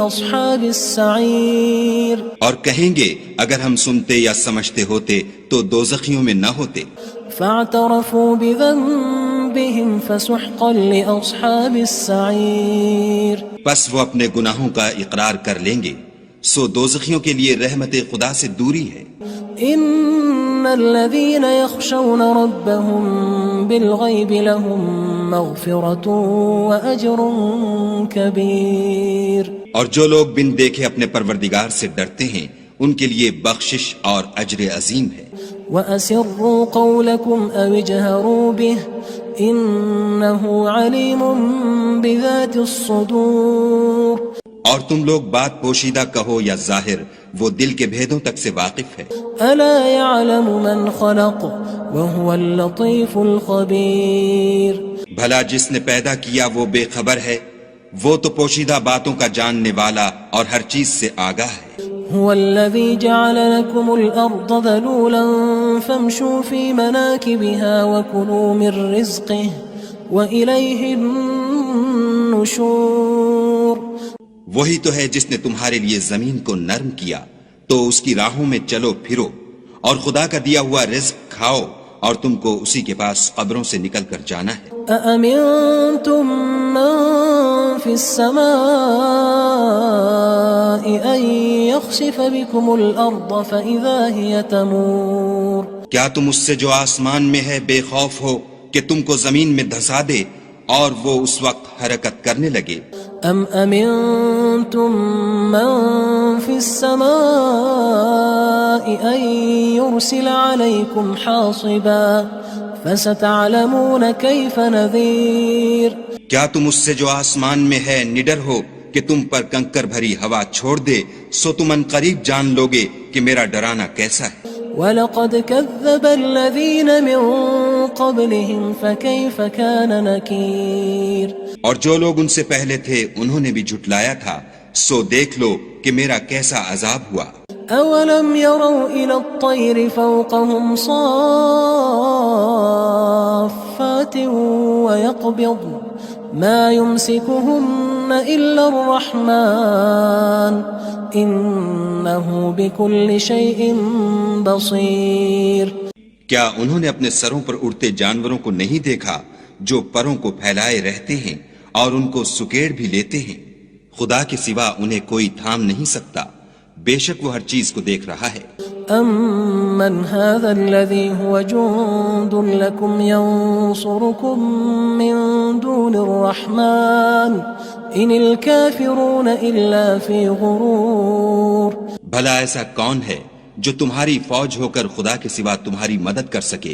أصحاب السعير. اور کہیں گے اگر ہم سنتے یا سمجھتے ہوتے تو دوزخیوں میں نہ ہوتے. فاعترفوا بذنبهم فسحقا لأصحاب السعير. پس وہ اپنے گناہوں کا اقرار کر لیں گے، سو دوزخیوں کے لیے رحمت خدا سے دوری ہے. ان الذين يخشون ربهم بالغيب لهم مغفرة واجر كبير. اور جو لوگ بن دیکھے اپنے پروردگار سے ڈرتے ہیں ان کے لیے بخشش اور اجر عظیم ہے. واسروا قولكم او اجهروا به انه عليم بذات الصدور. اور تم لوگ بات پوشیدہ کہو یا ظاہر، وہ دل کے بھیدوں تک سے واقف ہے. الا يعلم من خلق وهو اللطيف الخبير. بھلا جس نے پیدا کیا وہ بے خبر ہے، وہ تو پوشیدہ باتوں کا جاننے والا اور ہر چیز سے آگاہ ہے. هو الذي جعل لكم الأرض ذلولا فامشوا في مناكبها وكلوا من رزقه وإليه النشور. وہی تو ہے جس نے تمہارے لیے زمین کو نرم کیا تو اس کی راہوں میں چلو پھرو اور خدا کا دیا ہوا رزق کھاؤ اور تم کو اسی کے پاس قبروں سے نکل کر جانا ہے. أأمنتم من في السماء أن يخسف بكم الأرض فإذا هي تمور. کیا تم اس سے جو آسمان میں ہے بے خوف ہو کہ تم کو زمین میں دھسا دے اور وہ اس وقت حرکت کرنے لگے؟ ام امنتم من في السماء ان يرسل عليكم حاصبا فستعلمون كيف نذير. کیا تم اس سے جو آسمان میں ہے نڈر ہو کہ تم پر کنکر بھری ہوا چھوڑ دے، سو تم ان قریب جان لوگے کہ میرا ڈرانا کیسا ہے. وَلَقَدْ كَذَّبَ الَّذِينَ مِن قَبْلِهِمْ فَكَيْفَ كَانَ نَكِيرٌ. اور جو لوگ ان سے پہلے تھے انہوں نے بھی جھٹلایا تھا، سو دیکھ لو کہ میرا کیسا عذاب ہوا. أَوَلَمْ يَرَوْا إِلَى الطَّيْرِ فَوْقَهُمْ صَافَّاتٍ وَيَقْبِضْنَ مَا يُمْسِكُهُنَّ إِلَّا الرَّحْمَنُ إنه بكل شيء بصير. کیا انہوں نے اپنے سروں پر اڑتے جانوروں کو نہیں دیکھا جو پروں کو پھیلائے رہتے ہیں اور ان کو سکیڑ بھی لیتے ہیں؟ خدا کے سوا انہیں کوئی تھام نہیں سکتا، بے شک وہ ہر چیز کو دیکھ رہا ہے. أَمَّنْ هَذَا الَّذِي هُوَ جُندٌ لَكُمْ يَنصُرُكُم مِّن دُونِ الرَّحْمَنِ إِنِ الْكَافِرُونَ إِلَّا فِي غُرُورٍ. بھلا ایسا کون ہے جو تمہاری فوج ہو کر خدا کے سوا تمہاری مدد کر سکے؟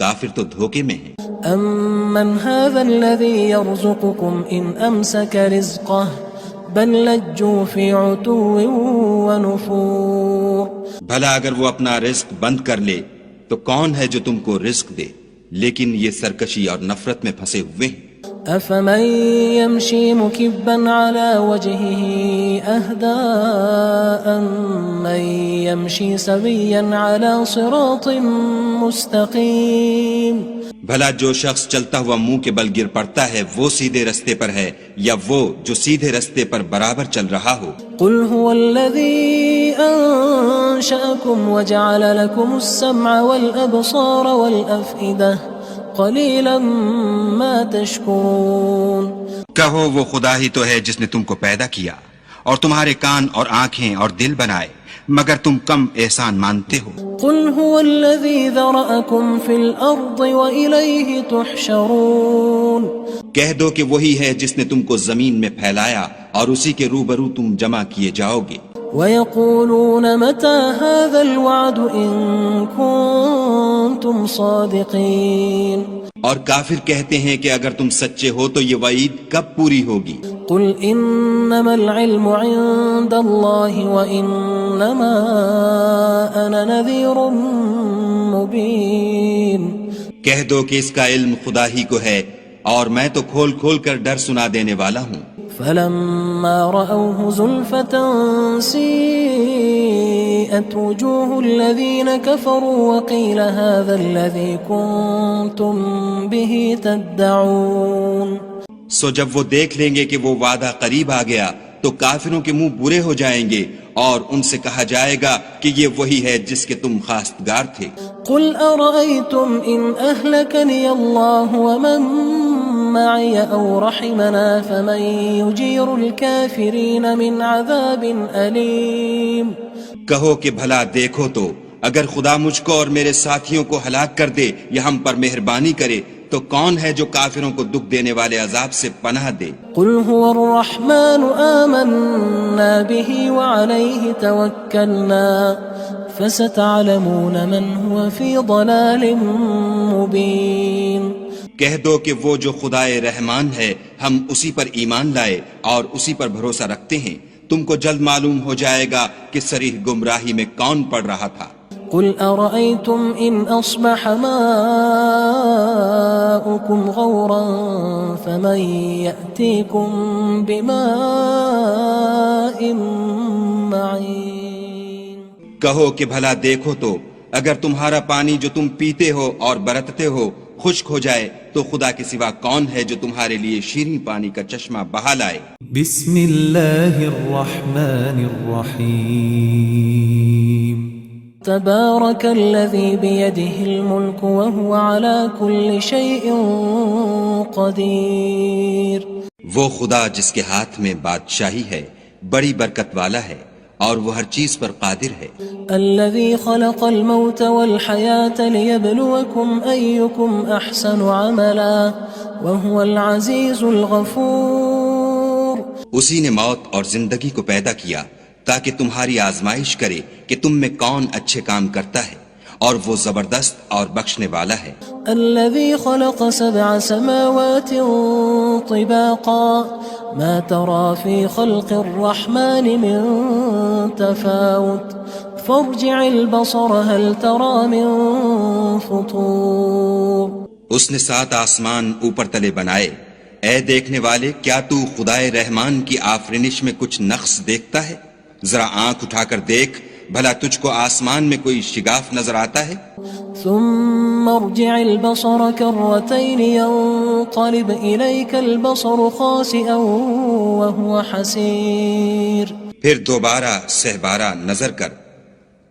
کافر تو دھوکے میں ہیں. أَمَّنْ هَذَا الَّذِي يَرْزُقُكُمْ إِنْ أَمْسَكَ رِزْقَهُ بل لجوا فی عتو ونفور. بھلا اگر وہ اپنا رزق بند کر لے تو کون ہے جو تم کو رزق دے؟ لیکن یہ سرکشی اور نفرت میں پھنسے ہوئے ہیں. افمن يمشي مكبا على وجهه اهدى من يمشي سويا على صراط مستقيم. بھلا جو شخص چلتا ہوا منہ کے بل گر پڑتا ہے وہ سیدھے رستے پر ہے یا وہ جو سیدھے رستے پر برابر چل رہا ہو؟ قل هو الذي انشأكم وجعل لكم السمع والابصار والافئدة قلیلا ما تشکرون. کہو وہ خدا ہی تو ہے جس نے تم کو پیدا کیا اور تمہارے کان اور آنکھیں اور دل بنائے، مگر تم کم احسان مانتے ہو. قل هو الذی ذرأکم فی الارض وإلیہ تحشرون. کہہ دو کہ وہی ہے جس نے تم کو زمین میں پھیلایا اور اسی کے روبرو تم جمع کیے جاؤ گے. وَيَقُولُونَ مَتَى هَذَا الْوَعْدُ إِن كُنتُمْ صَادِقِينَ. اور کافر کہتے ہیں کہ اگر تم سچے ہو تو یہ وعید کب پوری ہوگی؟ قُلْ إِنَّمَا الْعِلْمُ عِندَ اللَّهِ وَإِنَّمَا أَنَا نَذِيرٌ مُبِينٌ. کہہ دو کہ اس کا علم خدا ہی کو ہے اور میں تو کھول کھول کر ڈر سنا دینے والا ہوں. فلما رأوه زلفة سيئت وجوه الذين كفروا وقيل هذا الذي كنتم به تدعون. سو جب وہ دیکھ لیں گے کہ وہ وعدہ قریب آ گیا تو کافروں کے منہ برے ہو جائیں گے اور ان سے کہا جائے گا کہ یہ وہی ہے جس کے تم خواستگار تھے. قل أرأيتم إن أهلكني الله ومن معي أو رحمنا فمن يجير الكافرين من عذاب أليم. کہو کہ بھلا دیکھو تو اگر خدا مجھ کو اور میرے ساتھیوں کو ہلاک کر دے یا ہم پر مہربانی کرے تو کون ہے جو کافروں کو دکھ دینے والے عذاب سے پناہ دے؟ قل هو الرحمن آمنا به وعليه توكلنا فستعلمون من هو في ضلال مبين. کہہ دو کہ وہ جو خدائے رحمان ہے ہم اسی پر ایمان لائے اور اسی پر بھروسہ رکھتے ہیں، تم کو جلد معلوم ہو جائے گا کہ صریح گمراہی میں کون پڑ رہا تھا. قل أرأيتم إن أصبح ماؤكم غورا فمن يأتيكم بماء معين. کہو کہ بھلا دیکھو تو اگر تمہارا پانی جو تم پیتے ہو اور برتتے ہو خشک ہو جائے تو خدا کے سوا کون ہے جو تمہارے لیے شیریں پانی کا چشمہ بہا لائے. بسم اللہ الرحمن الرحیم. تبارك الذي بيده الملك وهو على كل شيء قدير. وہ خدا جس کے ہاتھ میں بادشاہی ہے بڑی برکت والا ہے اور وہ ہر چیز پر قادر ہے. الذي خلق الموت والحياة ليبلوكم أيكم أحسن عملا وهو العزيز الغفور. اسی نے موت اور زندگی کو پیدا کیا تاکہ تمہاری آزمائش کرے کہ تم میں کون اچھے کام کرتا ہے اور وہ زبردست اور بخشنے والا ہے. الذي خلق 7 سماوات طباقا ما ترى في خلق الرحمن من تفاوت فارجع البصر هل ترى من فطور. اس نے 7 آسمان اوپر تلے بنائے. اے دیکھنے والے کیا تو خدائے رحمان کی آفرینش میں کچھ نقص دیکھتا ہے؟ ذرا آنکھ اٹھا کر دیکھ بھلا تجھ کو آسمان میں کوئی شگاف نظر آتا ہے؟ ثم ارجع البصر كرتين ينقلب إليك البصر خاسئا وهو حسير. پھر دوبارہ سہبارہ نظر کر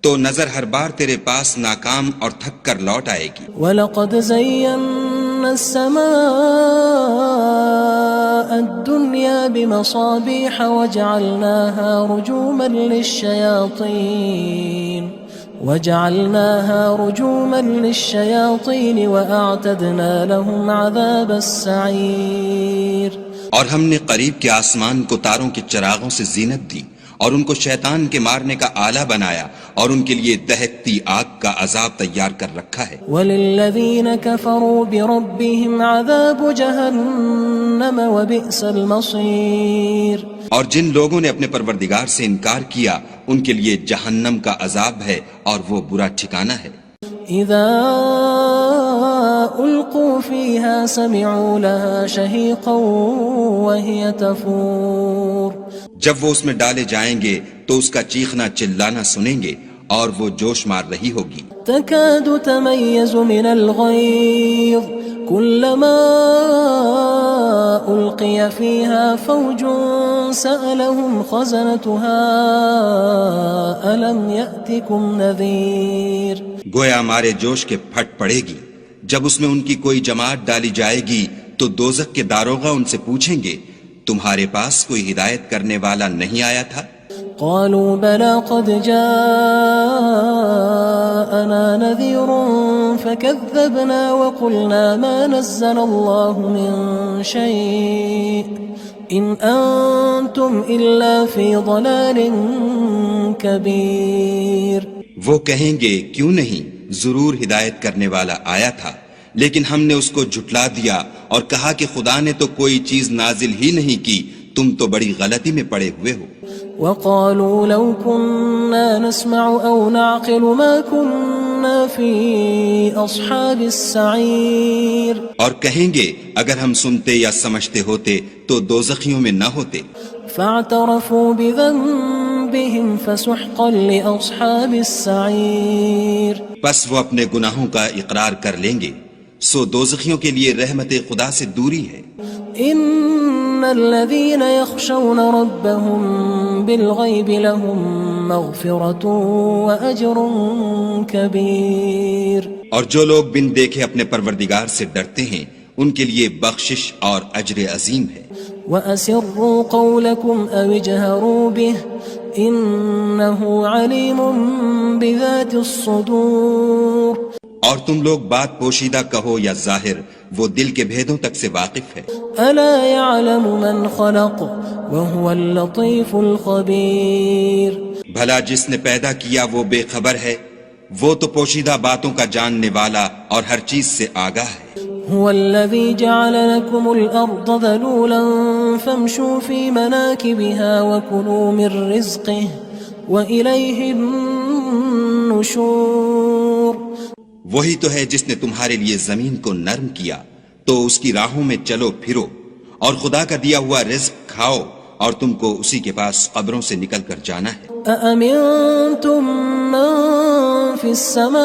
تو نظر ہر بار تیرے پاس ناکام اور تھک کر لوٹ آئے گی. وَلَقَدْ زَيَّنَّا السَّمَاءَ الدُّنْيَا بِمَصَابِيحَ وَجَعَلْنَاهَا رُجُومًا لِلشَّيَاطِينِ وَأَعْتَدْنَا لَهُمْ عَذَابَ السَّعِيرِ. اور ہم نے قریب کے آسمان کو تاروں کے چراغوں سے زینت دی اور ان کو شیطان کے مارنے کا آلہ بنایا اور ان کے لیے دہکتی آگ کا عذاب تیار کر رکھا ہے. وَلِلَّذِينَ كَفَرُوا بِرَبِّهِمْ عَذَابُ جَهَنَّمَ وَبِئْسَ الْمَصِيرُ. اور جن لوگوں نے اپنے پروردگار سے انکار کیا ان کے لیے جہنم کا عذاب ہے اور وہ برا ٹھکانہ ہے. اذا القوا فيها سمعوا لها شهيقا وهي تفور. جب وہ اس میں ڈالے جائیں گے تو اس کا چیخنا چلانا سنیں گے اور وہ جوش مار رہی ہوگی. تكاد تميز من الغيظ كلما ألقي فيها فوج سألهم خزنتها ألم يأتكم نذير. گویا مارے جوش کے پھٹ پڑے گی. جب اس میں ان کی کوئی جماعت ڈالی جائے گی تو دوزخ کے داروغہ ان سے پوچھیں گے تمہارے پاس کوئی ہدایت کرنے والا نہیں آیا تھا؟ قالوا بلى قد جاءنا نذير فكذبنا وقلنا ما نزل الله من شيء إن أنتم إلا في ضلال كبير. وہ کہیں گے کیوں نہیں، ضرور ہدایت کرنے والا آیا تھا، لیکن ہم نے اس کو جھٹلا دیا اور کہا کہ خدا نے تو کوئی چیز نازل ہی نہیں کی، تم تو بڑی غلطی میں پڑے ہوئے ہو. وقالوا لو كنا نسمع أو نعقل ما كنا في أصحاب السعير. اور کہیں گے اگر ہم سنتے یا سمجھتے ہوتے تو دوزخیوں میں نہ ہوتے. فاعترفوا بذنبهم فسحقا لأصحاب السعير. پس وہ اپنے گناہوں کا اقرار کر لیں گے، سو دوزخیوں کے لیے رحمت خدا سے دوری ہے. ان الذين يخشون ربهم بالغيب لهم مغفرة واجر كبير. اور جو لوگ بن دیکھے اپنے پروردگار سے ڈرتے ہیں ان کے لیے بخشش اور اجر عظیم ہے. وَأَسِرُّوا قَوْلَكُمْ أَوِ اجْهَرُوا بِهِ إِنَّهُ عَلِيمٌ بِذَاتِ الصُّدُورِ. اور تم لوگ بات پوشیدہ کہو یا ظاہر، وہ دل کے بھیدوں تک سے واقف ہے. أَلَا يَعْلَمُ مَنْ خَلَقَ وَهُوَ اللَّطِيفُ الْخَبِيرُ. بھلا جس نے پیدا کیا وہ بے خبر ہے، وہ تو پوشیدہ باتوں کا جاننے والا اور ہر چیز سے آگاہ ہے. هو الذي جعل لكم الأرض ذلولا فامشوا في مناكبها وكلوا من رزقه وإليه النشور. وہی تو ہے جس نے تمہارے لیے زمین کو نرم کیا تو اس کی راہوں میں چلو پھرو اور خدا کا دیا ہوا رزق کھاؤ اور تم کو اسی کے پاس قبروں سے نکل کر جانا ہے. أأمنتم من في السماء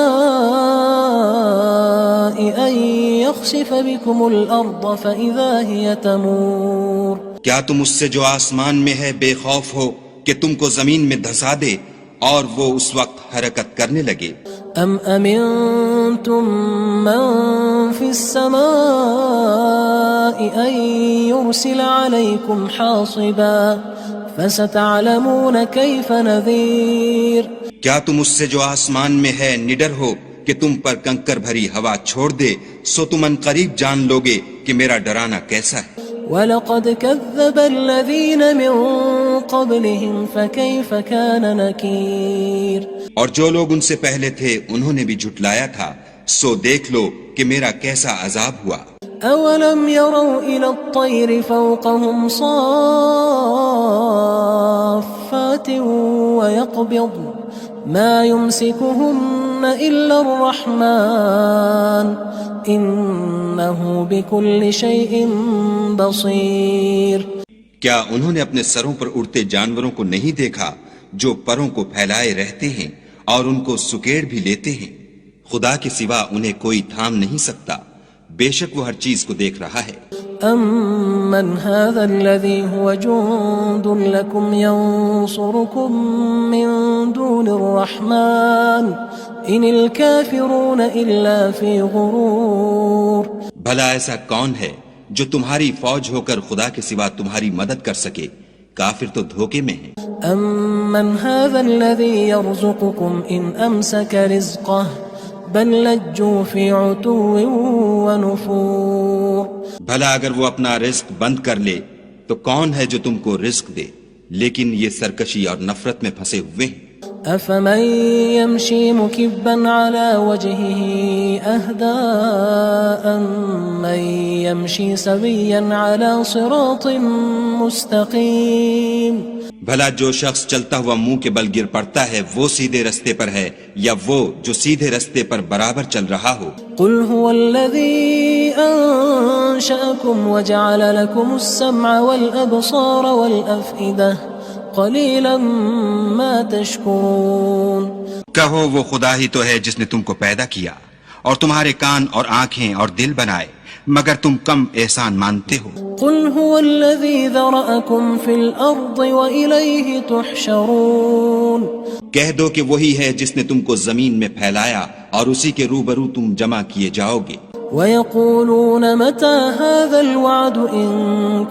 أن يخسف بكم الأرض فإذا هي تمور. کیا تم اس سے جو آسمان میں ہے بے خوف ہو کہ تم کو زمین میں دھسا دے اور وہ اس وقت حرکت کرنے لگے؟ أم أمنتم من في السماء أن يرسل عليكم حاصبا فستعلمون كيف نذير. کیا تم اس سے جو آسمان میں ہے نڈر ہو کہ تم پر کنکر بھری ہوا چھوڑ دے، سو تم ان قریب جان لوگے کہ میرا ڈرانا کیسا ہے. وَلَقَدْ كَذَّبَ الَّذِينَ مِن قَبْلِهِمْ فَكَيْفَ كَانَ نَكِيرٌ. اور جو لوگ ان سے پہلے تھے انہوں نے بھی جھٹلایا تھا، سو دیکھ لو کہ میرا کیسا عذاب ہوا. أَوَلَمْ يَرَوْا إِلَى الطَّيْرِ فَوْقَهُمْ صَافَّاتٍ وَيَقْبِضْنَ مَا يُمْسِكُهُنَّ إِلَّا الرَّحْمَنُ إِنَّهُ بِكُلِّ شَيْءٍ بَصِيرٌ. کیا انہوں نے اپنے سروں پر اڑتے جانوروں کو نہیں دیکھا جو پروں کو پھیلائے رہتے ہیں اور ان کو سکیڑ بھی لیتے ہیں؟ خدا کے سوا انہیں کوئی تھام نہیں سکتا، بے شک وہ ہر چیز کو دیکھ رہا ہے. أَمَّنْ هَذَا الَّذِي هُوَ جُندٌ لَكُمْ يَنصُرُكُم مِّن دُونِ الرَّحْمَٰنِ إِنِ الْكَافِرُونَ إِلَّا فِي غُرُورٍ بھلا ایسا کون ہے جو تمہاری فوج ہو کر خدا کے سوا تمہاری مدد کر سکے؟ کافر تو دھوکے میں ہیں۔ أَمَّنْ هَذَا الَّذِي يَرْزُقُكُمْ إِنْ أَمْسَكَ رِزْقَهُ بَل لَجُّوا فِي عُتُوٍّ وَنُفُورٍ بھلا اگر وہ اپنا رزق بند کر لے تو کون ہے جو تم کو رزق دے؟ لیکن یہ سرکشی اور نفرت میں پھنسے ہوئے ہیں۔ أَفَمَن يَمْشِي مُكِبًّا عَلَى وَجْهِهِ أَهْدَىٰ أَمَّن يَمْشِي سَوِيًّا عَلَى صِرَاطٍ مُّسْتَقِيمٍ بھلا جو شخص چلتا ہوا منہ کے بل گر پڑتا ہے وہ سیدھے رستے پر ہے یا وہ جو سیدھے رستے پر برابر چل رہا ہو؟ قُلْ هُوَ الَّذِي أَنشَأَكُمْ وَجَعَلَ لَكُمُ السَّمْعَ وَالْأَبْصَارَ وَالْأَفْئِدَةَ قَلِيلًا مَا تَشْكُرُونَ کہو وہ خدا ہی تو ہے جس نے تم کو پیدا کیا اور تمہارے کان اور آنکھیں اور دل بنائے، مگر تم کم احسان مانتے ہو۔ قُلْ هُوَ الَّذِي ذَرَأَكُمْ فِي الْأَرْضِ وَإِلَيْهِ تُحْشَرُونَ کہہ دو کہ وہی ہے جس نے تم کو زمین میں پھیلایا اور اسی کے روبرو تم جمع کیے جاؤ گے۔ وَيَقُولُونَ مَتَىٰ هَٰذَا الْوَعْدُ إِن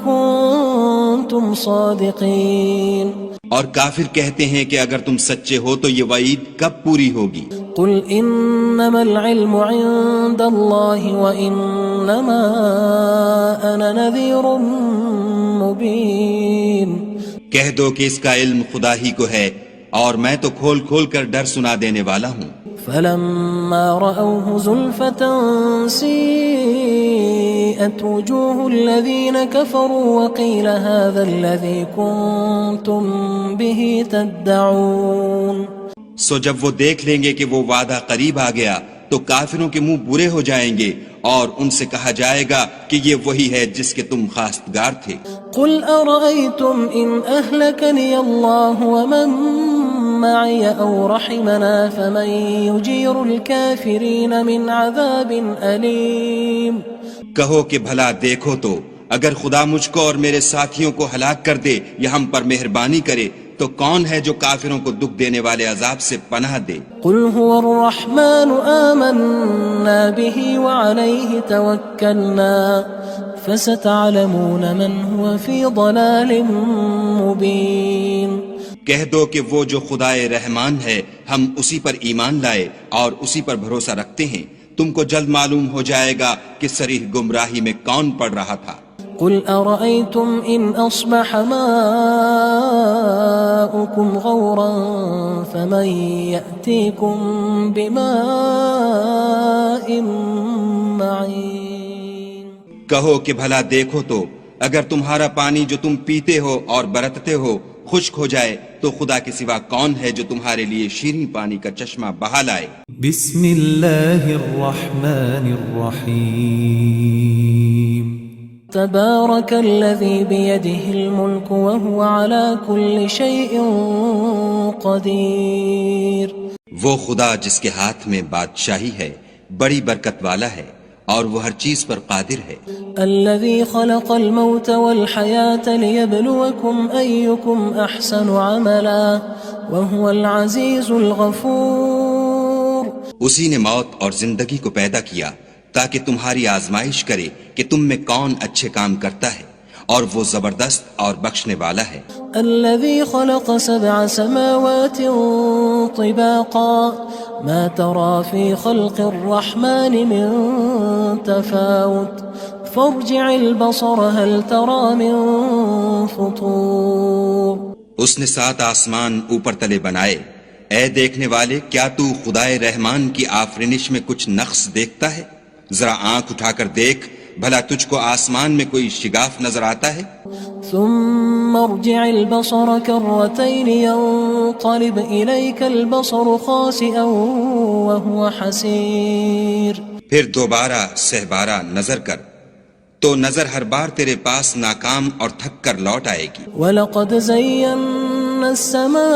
كُنتُمْ صَادِقِينَ اور کافر کہتے ہیں کہ اگر تم سچے ہو تو یہ وعید کب پوری ہوگی؟ قُلْ إِنَّمَا الْعِلْمُ عِندَ اللَّهِ وَإِنَّمَا أَنَا نَذِيرٌ مُّبِينٌ کہہ دو کہ اس کا علم خدا ہی کو ہے اور میں تو کھول کھول کر ڈر سنا دینے والا ہوں۔ فَلَمَّا رَأَوْهُ زُلْفَةً سِيئَتْ وُجُوهُ الَّذِينَ كَفَرُوا وَقِيلَ هَٰذَا الَّذِي كُنتُم بِهِ تَدَّعُونَ سو جب وہ دیکھ لیں گے کہ وہ وعدہ قریب آ گیا تو کافروں کے منہ برے ہو جائیں گے اور ان سے کہا جائے گا کہ یہ وہی ہے جس کے تم خواستگار تھے۔ قُلْ أَرَأَيْتُمْ إِنْ أَهْلَكَنِيَ اللَّهُ وَمَن مَّعِيَ أَوْ رَحِمَنَا فَمَن يُجِيرُ الْكَافِرِينَ مِنْ عَذَابٍ أَلِيمٍ کہو کہ بھلا دیکھو تو اگر خدا مجھ کو اور میرے ساتھیوں کو ہلاک کر دے یا ہم پر مہربانی کرے تو کون ہے جو کافروں کو دکھ دینے والے عذاب سے پناہ دے؟ قُلْ هُوَ الرَّحْمَٰنُ آمَنَّا بِهِ وَعَلَيْهِ تَوَكَّلْنَا فَسَتَعْلَمُونَ مَنْ هُوَ فِي ضَلَالٍ مُّبِينٍ کہہ دو کہ وہ جو خدائے رحمان ہے ہم اسی پر ایمان لائے اور اسی پر بھروسہ رکھتے ہیں، تم کو جلد معلوم ہو جائے گا کہ صریح گمراہی میں کون پڑ رہا تھا۔ قُلْ أَرَأَيْتُمْ إِنْ أَصْبَحَ مَاؤُكُمْ غَوْرًا فَمَن يَأْتِيكُم بِمَاءٍ مَّعِينٍ کہو کہ بھلا دیکھو تو اگر تمہارا پانی جو تم پیتے ہو اور برتتے ہو خشک ہو جائے تو خدا کے سوا کون ہے جو تمہارے لیے شیریں پانی کا چشمہ بہا لائے؟ بسم اللہ الرحمن الرحیم تبارك الذي بيده الملك وهو على كل شيء قدير وہ خدا جس کے ہاتھ میں بادشاہی ہے بڑی برکت والا ہے اور وہ ہر چیز پر قادر ہے۔ الذي خلق الموت والحياة ليبلوكم أيكم أحسن عملا وهو العزيز الغفور اسی نے موت اور زندگی کو پیدا کیا تاکہ تمہاری آزمائش کرے کہ تم میں کون اچھے کام کرتا ہے اور وہ زبردست اور بخشنے والا ہے۔ الذي خلق 7 سماوات طباقا ما ترى في خلق الرحمن من تفاوت فارجع البصر هل ترى من فطور اس نے 7 آسمان اوپر تلے بنائے، اے دیکھنے والے کیا تو خدائے رحمان کی آفرینش میں کچھ نقص دیکھتا ہے؟ ذرا آنکھ اٹھا کر دیکھ بھلا تجھ کو آسمان میں کوئی شگاف نظر آتا ہے؟ ثم ارجع البصر كرتين ينقلب إليك البصر خاسئا وهو حسير پھر دوبارہ سہبارہ نظر کر تو نظر ہر بار تیرے پاس ناکام اور تھک کر لوٹ آئے گی۔ وَلَقَدْ زَيَّنَّا السَّمَاءَ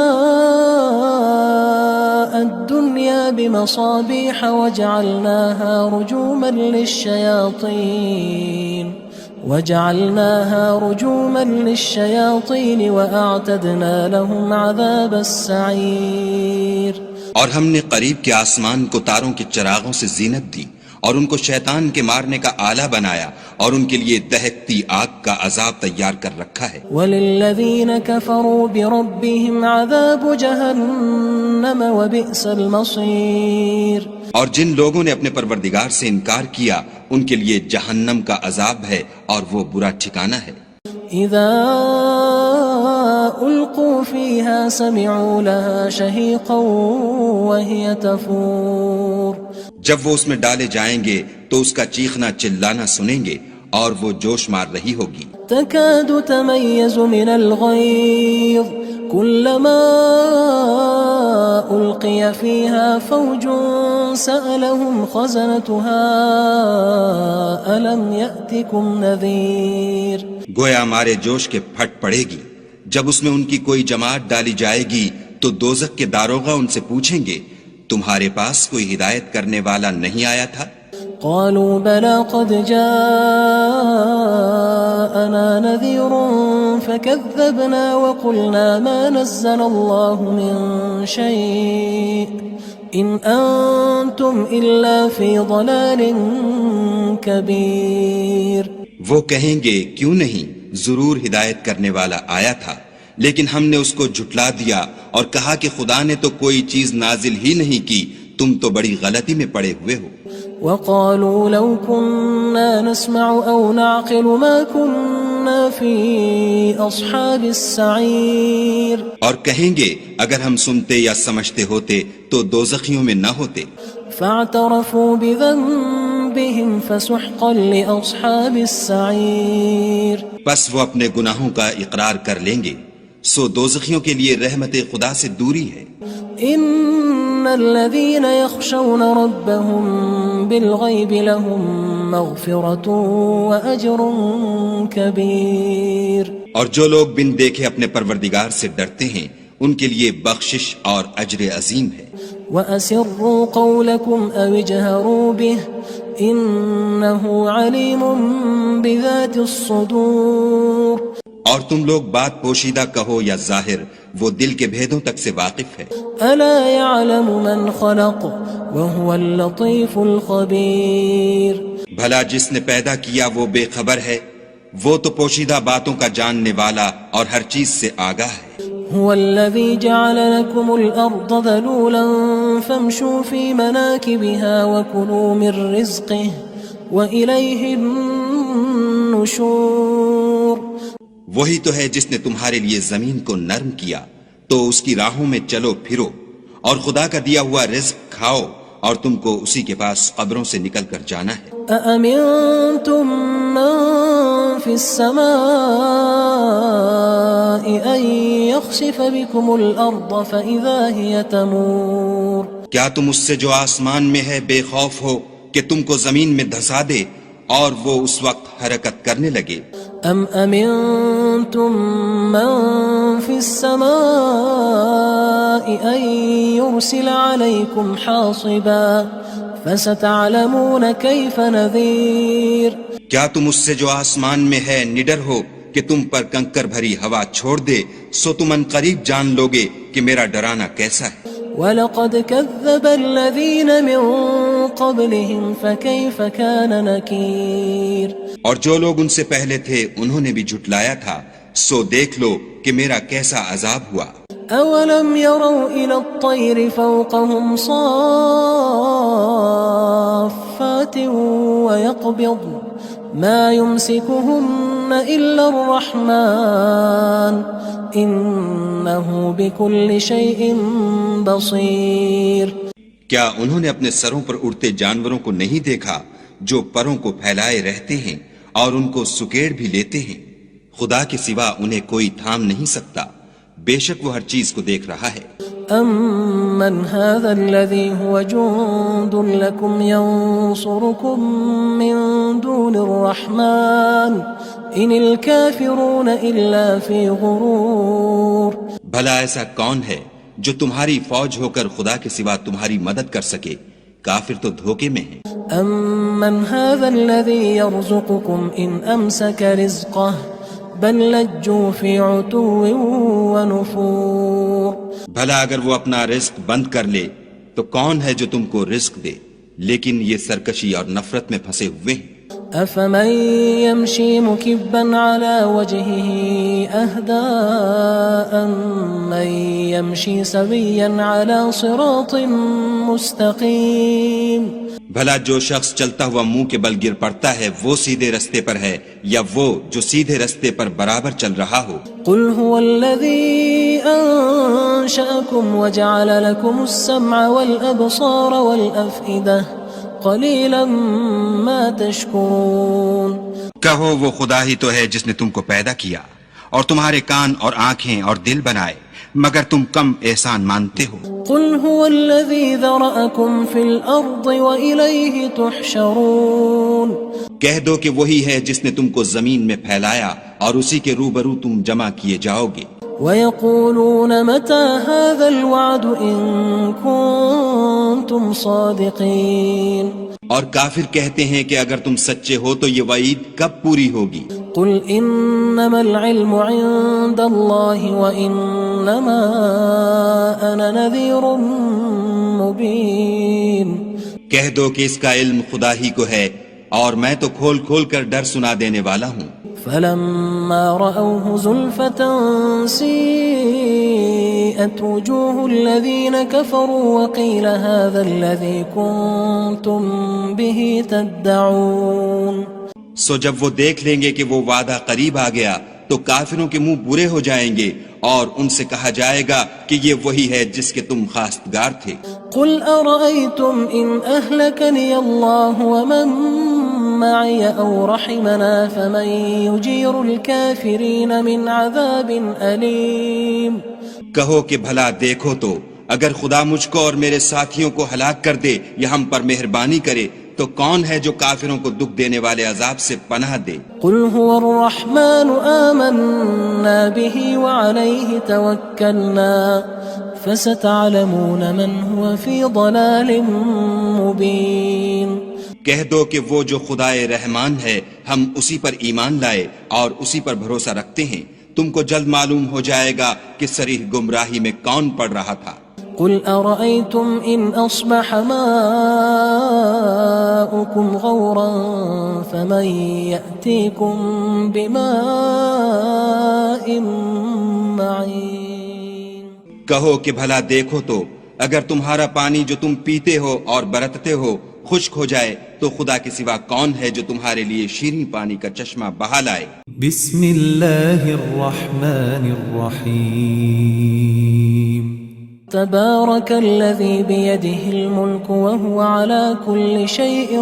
الدُّنْيَا بِمَصَابِيحَ وَجَعَلْنَاهَا رُجُومًا لِلشَّيَاطِينِ وجعلناها رجوما للشياطين وأعتدنا لهم عذاب السعير. اور ہم نے قریب کے آسمان کو تاروں کے چراغوں سے زینت دی اور ان کو شیطان کے مارنے کا آلہ بنایا اور ان کے لیے دہکتی آگ کا عذاب تیار کر رکھا ہے. وَلِلَّذِينَ كَفَرُوا بِرَبِّهِمْ عَذَابُ جَهَنَّمَ وَبِئْسَ الْمَصِيرُ. اور جن لوگوں نے اپنے پروردگار سے انکار کیا ان کے لیے جہنم کا عذاب ہے اور وہ برا ٹھکانہ ہے. اذا القوا فيها سمعوا لها شهيقا وهي تفور. جب وہ اس میں ڈالے جائیں گے تو اس کا چیخنا چلانا سنیں گے اور وہ جوش مار رہی ہوگی. تكاد تميز من الغيظ كلما ألقي فيها فوج سألهم خزنتها ألم يأتكم نذير. گویا ہمارے جوش کے پھٹ پڑے گی. جب اس میں ان کی کوئی جماعت ڈالی جائے گی تو دوزخ کے داروغہ ان سے پوچھیں گے تمہارے پاس کوئی ہدایت کرنے والا نہیں آیا تھا؟ قالوا بلى قد جاءنا نذير فكذبنا وقلنا ما نزل الله من شيء إن أنتم إلا في ضلال كبير. وہ کہیں گے کیوں نہیں، ضرور ہدایت کرنے والا آیا تھا، لیکن ہم نے اس کو جھٹلا دیا اور کہا کہ خدا نے تو کوئی چیز نازل ہی نہیں کی، تم تو بڑی غلطی میں پڑے ہوئے ہو. وقالوا لو كنا نسمع أو نعقل ما كنا في أصحاب السعير. اور کہیں گے اگر ہم سنتے یا سمجھتے ہوتے تو دوزخیوں میں نہ ہوتے. فاعترفوا بذنبهم فسحقا لأصحاب السعير. بس وہ اپنے گناہوں کا اقرار کر لیں گے، سو دوزخیوں کے لیے رحمت خدا سے دوری ہے. ان الذين يخشون ربهم بالغيب لهم مغفرة وأجر كبير. اور جو لوگ بن دیکھے اپنے پروردگار سے ڈرتے ہیں ان کے لیے بخشش اور اجر عظیم ہے. وَأَسِرُّوا قَوْلَكُمْ أَوِ اجْهَرُوا بِهِ إِنَّهُ عَلِيمٌ بِذَاتِ الصُّدُورِ. اور تم لوگ بات پوشیدہ کہو یا ظاہر، وہ دل کے بھیدوں تک سے واقف ہے. أَلَا يَعْلَمُ مَنْ خَلَقَ وَهُوَ اللَّطِيفُ الْخَبِيرُ. بھلا جس نے پیدا کیا وہ بے خبر ہے، وہ تو پوشیدہ باتوں کا جاننے والا اور ہر چیز سے آگاہ ہے. هو الذي جعل لكم الأرض ذلولا فامشوا في مناكبها وكلوا من رزقه وإليه النشور. وہی تو ہے جس نے تمہارے لیے زمین کو نرم کیا تو اس کی راہوں میں چلو پھرو اور خدا کا دیا ہوا رزق کھاؤ اور تم کو اسی کے پاس قبروں سے نکل کر جانا ہے. أأمنتم من في السماء أن يخسف بكم الأرض فإذا هي تمور. کیا تم اس سے جو آسمان میں ہے بے خوف ہو کہ تم کو زمین میں دھسا دے اور وہ اس وقت حرکت کرنے لگے؟ أم أمنتم من في السماء أن يرسل عليكم حاصبا فستعلمون كيف نذير. کیا تم اس سے جو آسمان میں ہے نڈر ہو کہ تم پر کنکر بھری ہوا چھوڑ دے، سو تم ان قریب جان لوگے کہ میرا ڈرانا کیسا ہے. وَلَقَدْ كَذَّبَ الَّذِينَ مِن قَبْلِهِمْ فَكَيْفَ كَانَ نَكِيرٌ. اور جو لوگ ان سے پہلے تھے انہوں نے بھی جھٹلایا تھا، سو دیکھ لو کہ میرا کیسا عذاب ہوا. أَوَلَمْ يَرَوْا إِلَى الطَّيْرِ فَوْقَهُمْ صَافَّاتٍ وَيَقْبِضْنَ مَا يُمْسِكُهُنَّ إِلَّا الرَّحْمَنُ إِنَّهُ بِكُلِّ شَيْءٍ بَصِيرٌ. کیا انہوں نے اپنے سروں پر اڑتے جانوروں کو نہیں دیکھا جو پروں کو پھیلائے رہتے ہیں اور ان کو سکیڑ بھی لیتے ہیں؟ خدا کے سوا انہیں کوئی تھام نہیں سکتا، بے شک وہ ہر چیز کو دیکھ رہا ہے. أَمَّنْ هَذَا الَّذِي هُوَ جُندٌ لَكُمْ يَنصُرُكُم مِّن دُونِ الرَّحْمَنِ إِنِ الْكَافِرُونَ إِلَّا فِي غُرُورٍ. بھلا ایسا کون ہے جو تمہاری فوج ہو کر خدا کے سوا تمہاری مدد کر سکے؟ کافر تو دھوکے میں ہیں۔ أَمَّنْ هَذَا الَّذِي يَرْزُقُكُمْ إِنْ أَمْسَكَ رِزْقَهُ بَلْ لَجُّوا فِي عُتُوٍّ وَنُفُورٍ۔ بھلا اگر وہ اپنا رزق بند کر لے تو کون ہے جو تم کو رزق دے، لیکن یہ سرکشی اور نفرت میں پھنسے ہوئے ہیں۔ أَفَمَن يَمْشِي مُكِبًّا عَلَى وَجْهِهِ أَهْدَىٰ أَمَّن يَمْشِي سَوِيًّا عَلَى صِرَاطٍ مُّسْتَقِيمٍ۔ بھلا جو شخص چلتا ہوا منہ کے بل گر پڑتا ہے وہ سیدھے رستے پر ہے یا وہ جو سیدھے رستے پر برابر چل رہا ہو؟ قل هو الذي أنشأكم وجعل لكم السمع والأبصار والأفئدة قليلا ما تشكرون۔ کہو وہ خدا ہی تو ہے جس نے تم کو پیدا کیا اور تمہارے کان اور آنکھیں اور دل بنائے، مگر تم کم احسان مانتے ہو۔ قل هو الذي ذرأكم في الأرض وإليه تحشرون۔ کہہ دو کہ وہی ہے جس نے تم کو زمین میں پھیلایا اور اسی کے روبرو تم جمع کیے جاؤ گے۔ وَيَقُولُونَ مَتَى هَذَا الْوَعْدُ إِن كُنتُمْ صَادِقِينَ۔ اور کافر کہتے ہیں کہ اگر تم سچے ہو تو یہ وعید کب پوری ہوگی؟ قل انما العلم عند الله وانما انا نذير مبين۔ کہہ دو کہ اس کا علم خدا ہی کو ہے اور میں تو کھول کھول کر ڈر سنا دینے والا ہوں۔ فلما رأوه زلفة سيئت وجوه الذين كفروا وقيل هذا الذي كنتم به تدعون۔ سو جب وہ دیکھ لیں گے کہ وہ وعدہ قریب آ گیا تو کافروں کے منہ برے ہو جائیں گے اور ان سے کہا جائے گا کہ یہ وہی ہے جس کے تم خواستگار تھے۔ قل أرأيتم إن أهلكني الله ومن معي أو رحمنا فمن يجير الكافرين من عذاب أليم۔ کہو کہ بھلا دیکھو تو اگر خدا مجھ کو اور میرے ساتھیوں کو ہلاک کر دے یا ہم پر مہربانی کرے تو کون ہے جو کافروں کو دکھ دینے والے عذاب سے پناہ دے؟ قل هو الرحمن آمنا به وعليه توكلنا فستعلمون من هو في ضلال مبين۔ کہہ دو کہ وہ جو خدائے رحمان ہے ہم اسی پر ایمان لائے اور اسی پر بھروسہ رکھتے ہیں، تم کو جلد معلوم ہو جائے گا کہ صریح گمراہی میں کون پڑ رہا تھا۔ قل أرأيتم إن أصبح ماؤكم غورا فمن يأتيكم بماء معين۔ کہو کہ بھلا دیکھو تو اگر تمہارا پانی جو تم پیتے ہو اور برتتے ہو خشک ہو جائے تو خدا کے سوا کون ہے جو تمہارے لیے شیریں پانی کا چشمہ بہا لائے؟ بسم اللہ الرحمن الرحیم۔ تبارك الذي بيده الملك وهو على كل شيء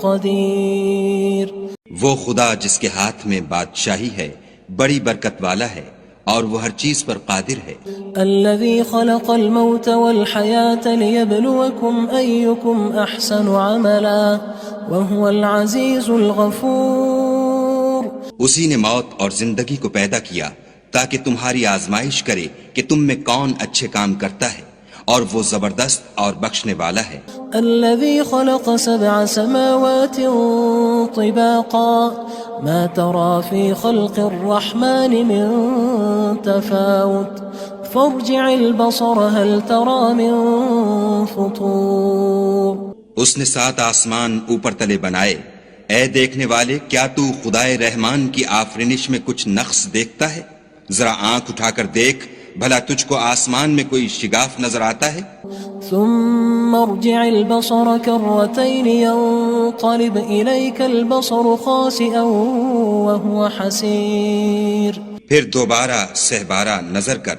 قدير۔ وہ خدا جس کے ہاتھ میں بادشاہی ہے بڑی برکت والا ہے اور وہ ہر چیز پر قادر ہے۔ الذي خلق الموت والحياة ليبلوكم أيكم أحسن عملا وهو العزيز الغفور۔ اسی نے موت اور زندگی کو پیدا کیا تاکہ تمہاری آزمائش کرے کہ تم میں کون اچھے کام کرتا ہے اور وہ زبردست اور بخشنے والا ہے۔ الذي خلق 7 سماوات طباقا ما ترى في خلق الرحمن من تفاوت فارجع البصر هل ترى من فطور۔ اس نے 7 آسمان اوپر تلے بنائے، اے دیکھنے والے کیا تو خدائے رحمان کی آفرینش میں کچھ نقص دیکھتا ہے؟ ذرا آنکھ اٹھا کر دیکھ بھلا تجھ کو آسمان میں کوئی شگاف نظر آتا ہے؟ ثم ارجع البصر كرتين ينقلب إليك البصر خاسئا وهو حسير۔ پھر دوبارہ سہبارہ نظر کر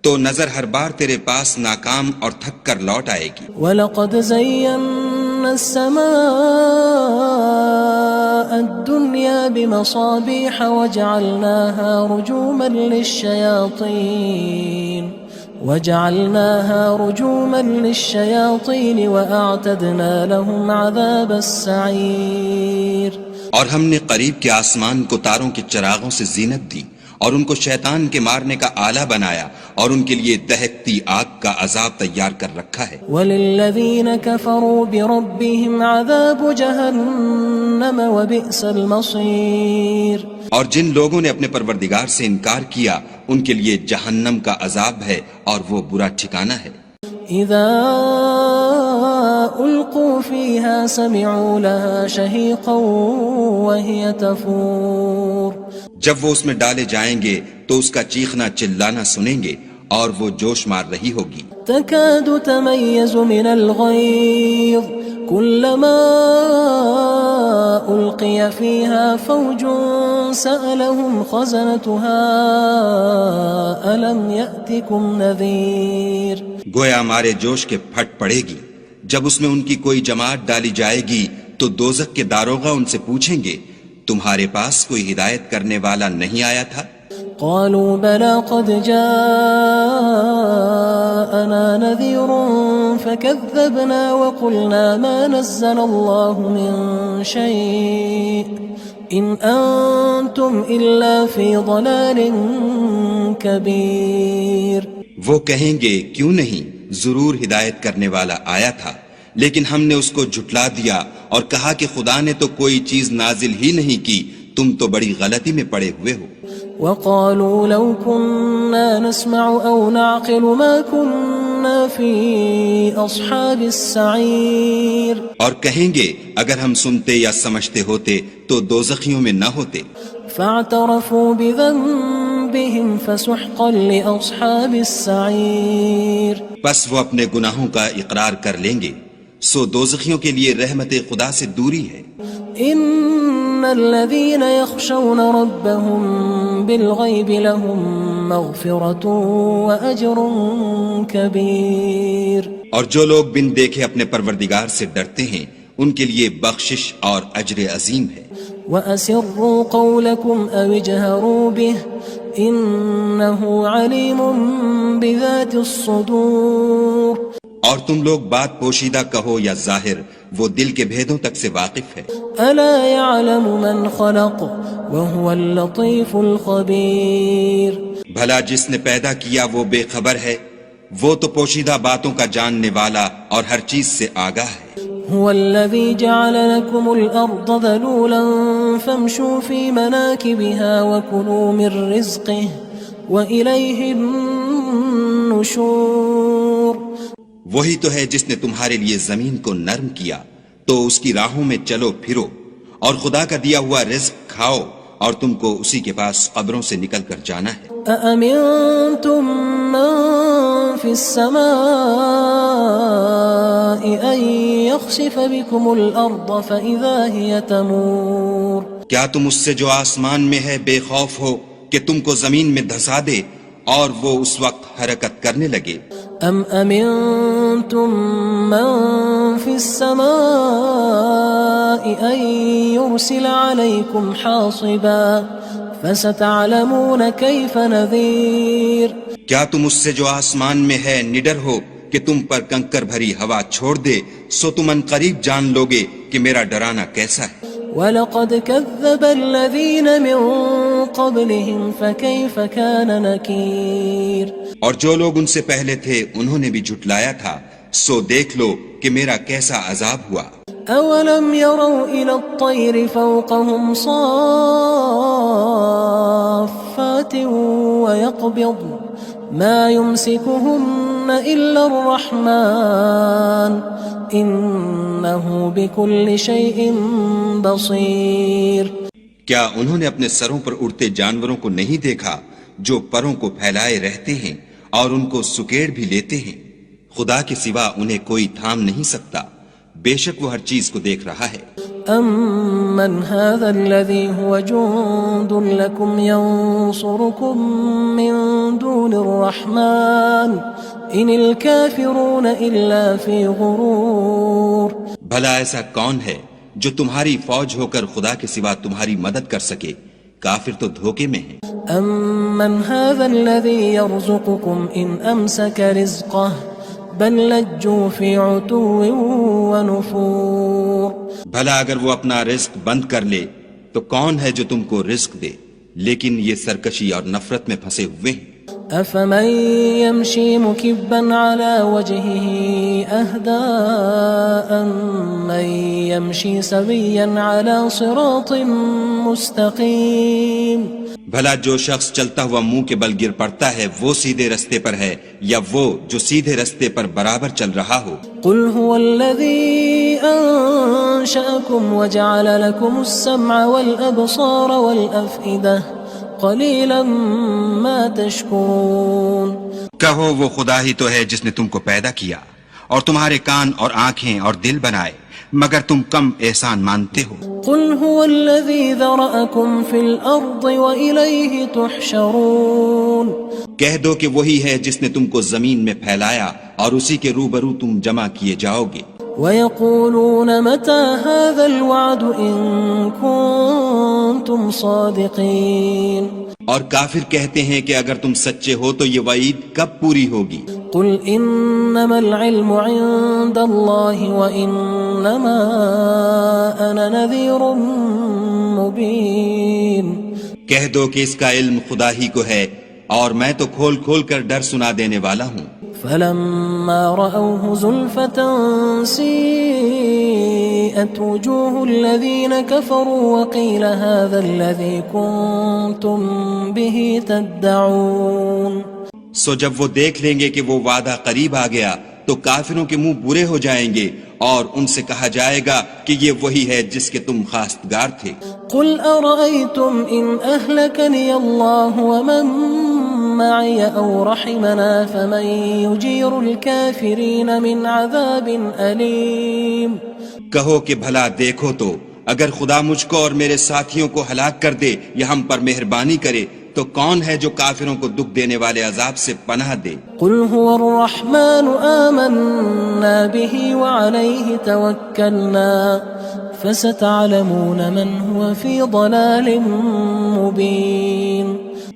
تو نظر ہر بار تیرے پاس ناکام اور تھک کر لوٹ آئے گی۔ وَلَقَدْ زَيَّنَّا السَّمَاءَ الدُّنْيَا بِمَصَابِيحَ وَجَعَلْنَاهَا رُجُومًا لِلشَّيَاطِينِ وَأَعْتَدْنَا لَهُمْ عَذَابَ السَّعِيرِ۔ اور ہم نے قریب کے آسمان کو تاروں کے چراغوں سے زینت دی اور ان کو شیطان کے مارنے کا آلہ بنایا اور ان کے لیے دہکتی آگ کا عذاب تیار کر رکھا ہے. وَلِلَّذِينَ كَفَرُوا بِرَبِّهِمْ عَذَابُ جَهَنَّمَ وَبِئْسَ الْمَصِيرُ. اور جن لوگوں نے اپنے پروردگار سے انکار کیا ان کے لیے جہنم کا عذاب ہے اور وہ برا ٹھکانہ ہے. اذا القوا فيها سمعوا لها شهيقا وهي تفور. جب وہ اس میں ڈالے جائیں گے تو اس کا چیخنا چلانا سنیں گے اور وہ جوش مار رہی ہوگی. تكاد تميز من الغيظ كلما ألقي فيها فوج سألهم خزنتها ألم يأتكم نذير. گویا مارے جوش کے پھٹ پڑے گی. جب اس میں ان کی کوئی جماعت ڈالی جائے گی تو دوزخ کے داروغہ ان سے پوچھیں گے تمہارے پاس کوئی ہدایت کرنے والا نہیں آیا تھا؟ قالوا بلى قد جاءنا نذير فكذبنا وقلنا ما نزل الله من شيء إن أنتم إلا في ضلال كبير. وہ کہیں گے کیوں نہیں، ضرور ہدایت کرنے والا آیا تھا، لیکن ہم نے اس کو جھٹلا دیا اور کہا کہ خدا نے تو کوئی چیز نازل ہی نہیں کی، تم تو بڑی غلطی میں پڑے ہوئے ہو. وقالوا لو كنا نسمع أو نعقل ما كنا في أصحاب السعير. اور کہیں گے اگر ہم سنتے یا سمجھتے ہوتے تو دوزخیوں میں نہ ہوتے. فاعترفوا بذنبهم فسحقا لأصحاب السعير. پس وہ اپنے گناہوں کا اقرار کر لیں گے، سو دوزخیوں کے لیے رحمت خدا سے دوری ہے. ان الذين يخشون ربهم بالغيب لهم مغفرة واجر كبير. اور جو لوگ بن دیکھے اپنے پروردگار سے ڈرتے ہیں ان کے لیے بخشش اور اجر عظیم ہے. وَأَسِرُّوا قَوْلَكُمْ أَوِ اجْهَرُوا بِهِ إِنَّهُ عَلِيمٌ بِذَاتِ الصُّدُورِ. اور تم لوگ بات پوشیدہ کہو یا ظاہر، وہ دل کے بھیدوں تک سے واقف ہے. أَلَا يَعْلَمُ مَنْ خَلَقَ وَهُوَ اللَّطِيفُ الْخَبِيرُ. بھلا جس نے پیدا کیا وہ بے خبر ہے، وہ تو پوشیدہ باتوں کا جاننے والا اور ہر چیز سے آگاہ ہے. هو الذي جعل لكم الأرض ذلولا فامشوا في مناكبها وكلوا من رزقه وإليه النشور. وہی تو ہے جس نے تمہارے لیے زمین کو نرم کیا تو اس کی راہوں میں چلو پھرو اور خدا کا دیا ہوا رزق کھاؤ اور تم کو اسی کے پاس قبروں سے نکل کر جانا ہے. أأمنتم من في السماء أن يخسف بكم الأرض فإذا هي تمور. کیا تم اس سے جو آسمان میں ہے بے خوف ہو کہ تم کو زمین میں دھسا دے اور وہ اس وقت حرکت کرنے لگے؟ أم أمنتم من في السماء أن يرسل عليكم حاصبا فستعلمون كيف نذير. کیا تم اس سے جو آسمان میں ہے نڈر ہو کہ تم پر کنکر بھری ہوا چھوڑ دے، سو تم ان قریب جان لوگے کہ میرا ڈرانا کیسا ہے. وَلَقَدْ كَذَّبَ الَّذِينَ مِن قَبْلِهِمْ فَكَيْفَ كَانَ نَكِيرٌ. اور جو لوگ ان سے پہلے تھے انہوں نے بھی جھٹلایا تھا، سو دیکھ لو کہ میرا کیسا عذاب ہوا. أَوَلَمْ يَرَوْا إِلَى الطَّيْرِ فَوْقَهُمْ صَافَّاتٍ وَيَقْبِضْنَ مَا يُمْسِكُهُنَّ إِلَّا الرَّحْمَنُ إِنَّهُ بِكُلِّ شَيْءٍ بَصِيرٌ. کیا انہوں نے اپنے سروں پر اڑتے جانوروں کو نہیں دیکھا جو پروں کو پھیلائے رہتے ہیں اور ان کو سکیڑ بھی لیتے ہیں؟ خدا کے سوا انہیں کوئی تھام نہیں سکتا، بے شک وہ ہر چیز کو دیکھ رہا ہے. أَمَّنْ هَذَا الَّذِي هُوَ جُندٌ لَكُمْ يَنصُرُكُم مِّن دُونِ الرَّحْمَنِ إِنِ الْكَافِرُونَ إِلَّا فِي غُرُورٍ. بھلا ایسا کون ہے جو تمہاری فوج ہو کر خدا کے سوا تمہاری مدد کر سکے؟ کافر تو دھوکے میں ہیں. أَمَّنْ هَذَا الَّذِي يَرْزُقُكُمْ إِنْ أَمْسَكَ رِزْقَهُ بَلْ لَجُّوا فِي عُتُوٍّ وَنُفُورٍ. بھلا اگر وہ اپنا رزق بند کر لے تو کون ہے جو تم کو رزق دے؟ لیکن یہ سرکشی اور نفرت میں پھنسے ہوئے ہیں. أفمن يمشي مكبا على وجهه أهدى أمن يمشي سويا على صراط مستقيم. بھلا جو شخص چلتا ہوا منہ کے بل گر پڑتا ہے وہ سیدھے رستے پر ہے یا وہ جو سیدھے رستے پر برابر چل رہا ہو؟ قل هو الذي أنشأكم وجعل لكم السمع والأبصار والأفئدة قلیلا ما تشکرون. کہو وہ خدا ہی تو ہے جس نے تم کو پیدا کیا اور تمہارے کان اور آنکھیں اور دل بنائے، مگر تم کم احسان مانتے ہو. قل هو الذي ذرأكم في الأرض وإليه تحشرون. کہہ دو کہ وہی ہے جس نے تم کو زمین میں پھیلایا اور اسی کے روبرو تم جمع کیے جاؤ گے. وَيَقُولُونَ مَتَى هَذَا الْوَعْدُ إِن كُنتُمْ صَادِقِينَ. اور کافر کہتے ہیں کہ اگر تم سچے ہو تو یہ وعید کب پوری ہوگی؟ قُلْ إِنَّمَا الْعِلْمُ عِندَ اللَّهِ وَإِنَّمَا أَنَا نَذِيرٌ مُبِينٌ. کہہ دو کہ اس کا علم خدا ہی کو ہے اور میں تو کھول کھول کر ڈر سنا دینے والا ہوں. فلما رأوه زلفة سيئت وجوه الذين كفروا وقيل هذا الذي كنتم به تدعون. سو جب وہ دیکھ لیں گے کہ وہ وعدہ قریب آ گیا تو کافروں کے منہ برے ہو جائیں گے اور ان سے کہا جائے گا کہ یہ وہی ہے جس کے تم خواستگار تھے. قل أرأيتم إن أهلكني الله ومن معي أو رحمنا فمن يجير الكافرين من عذاب أليم. کہو کہ بھلا دیکھو تو اگر خدا مجھ کو اور میرے ساتھیوں کو ہلاک کر دے یا ہم پر مہربانی کرے تو کون ہے جو کافروں کو دکھ دینے والے عذاب سے پناہ دے؟ قل هو الرحمن آمنا به وعليه توكلنا فستعلمون من هو في ضلال مبين.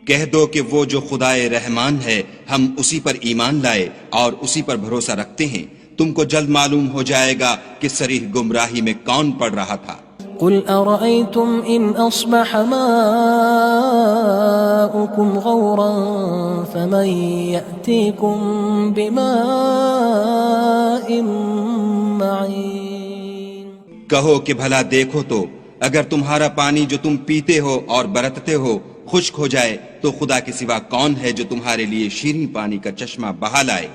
کہہ دو کہ وہ جو خدائے رحمان ہے ہم اسی پر ایمان لائے اور اسی پر بھروسہ رکھتے ہیں، تم کو جلد معلوم ہو جائے گا کہ صریح گمراہی میں کون پڑ رہا تھا. قل أرأيتم إن أصبح ماؤكم غورا فمن يأتيكم بماء معين. کہو کہ بھلا دیکھو تو اگر تمہارا پانی جو تم پیتے ہو اور برتتے ہو خشک ہو جائے تو خدا کے سوا کون ہے جو تمہارے لیے شیریں پانی کا چشمہ بہا لائے؟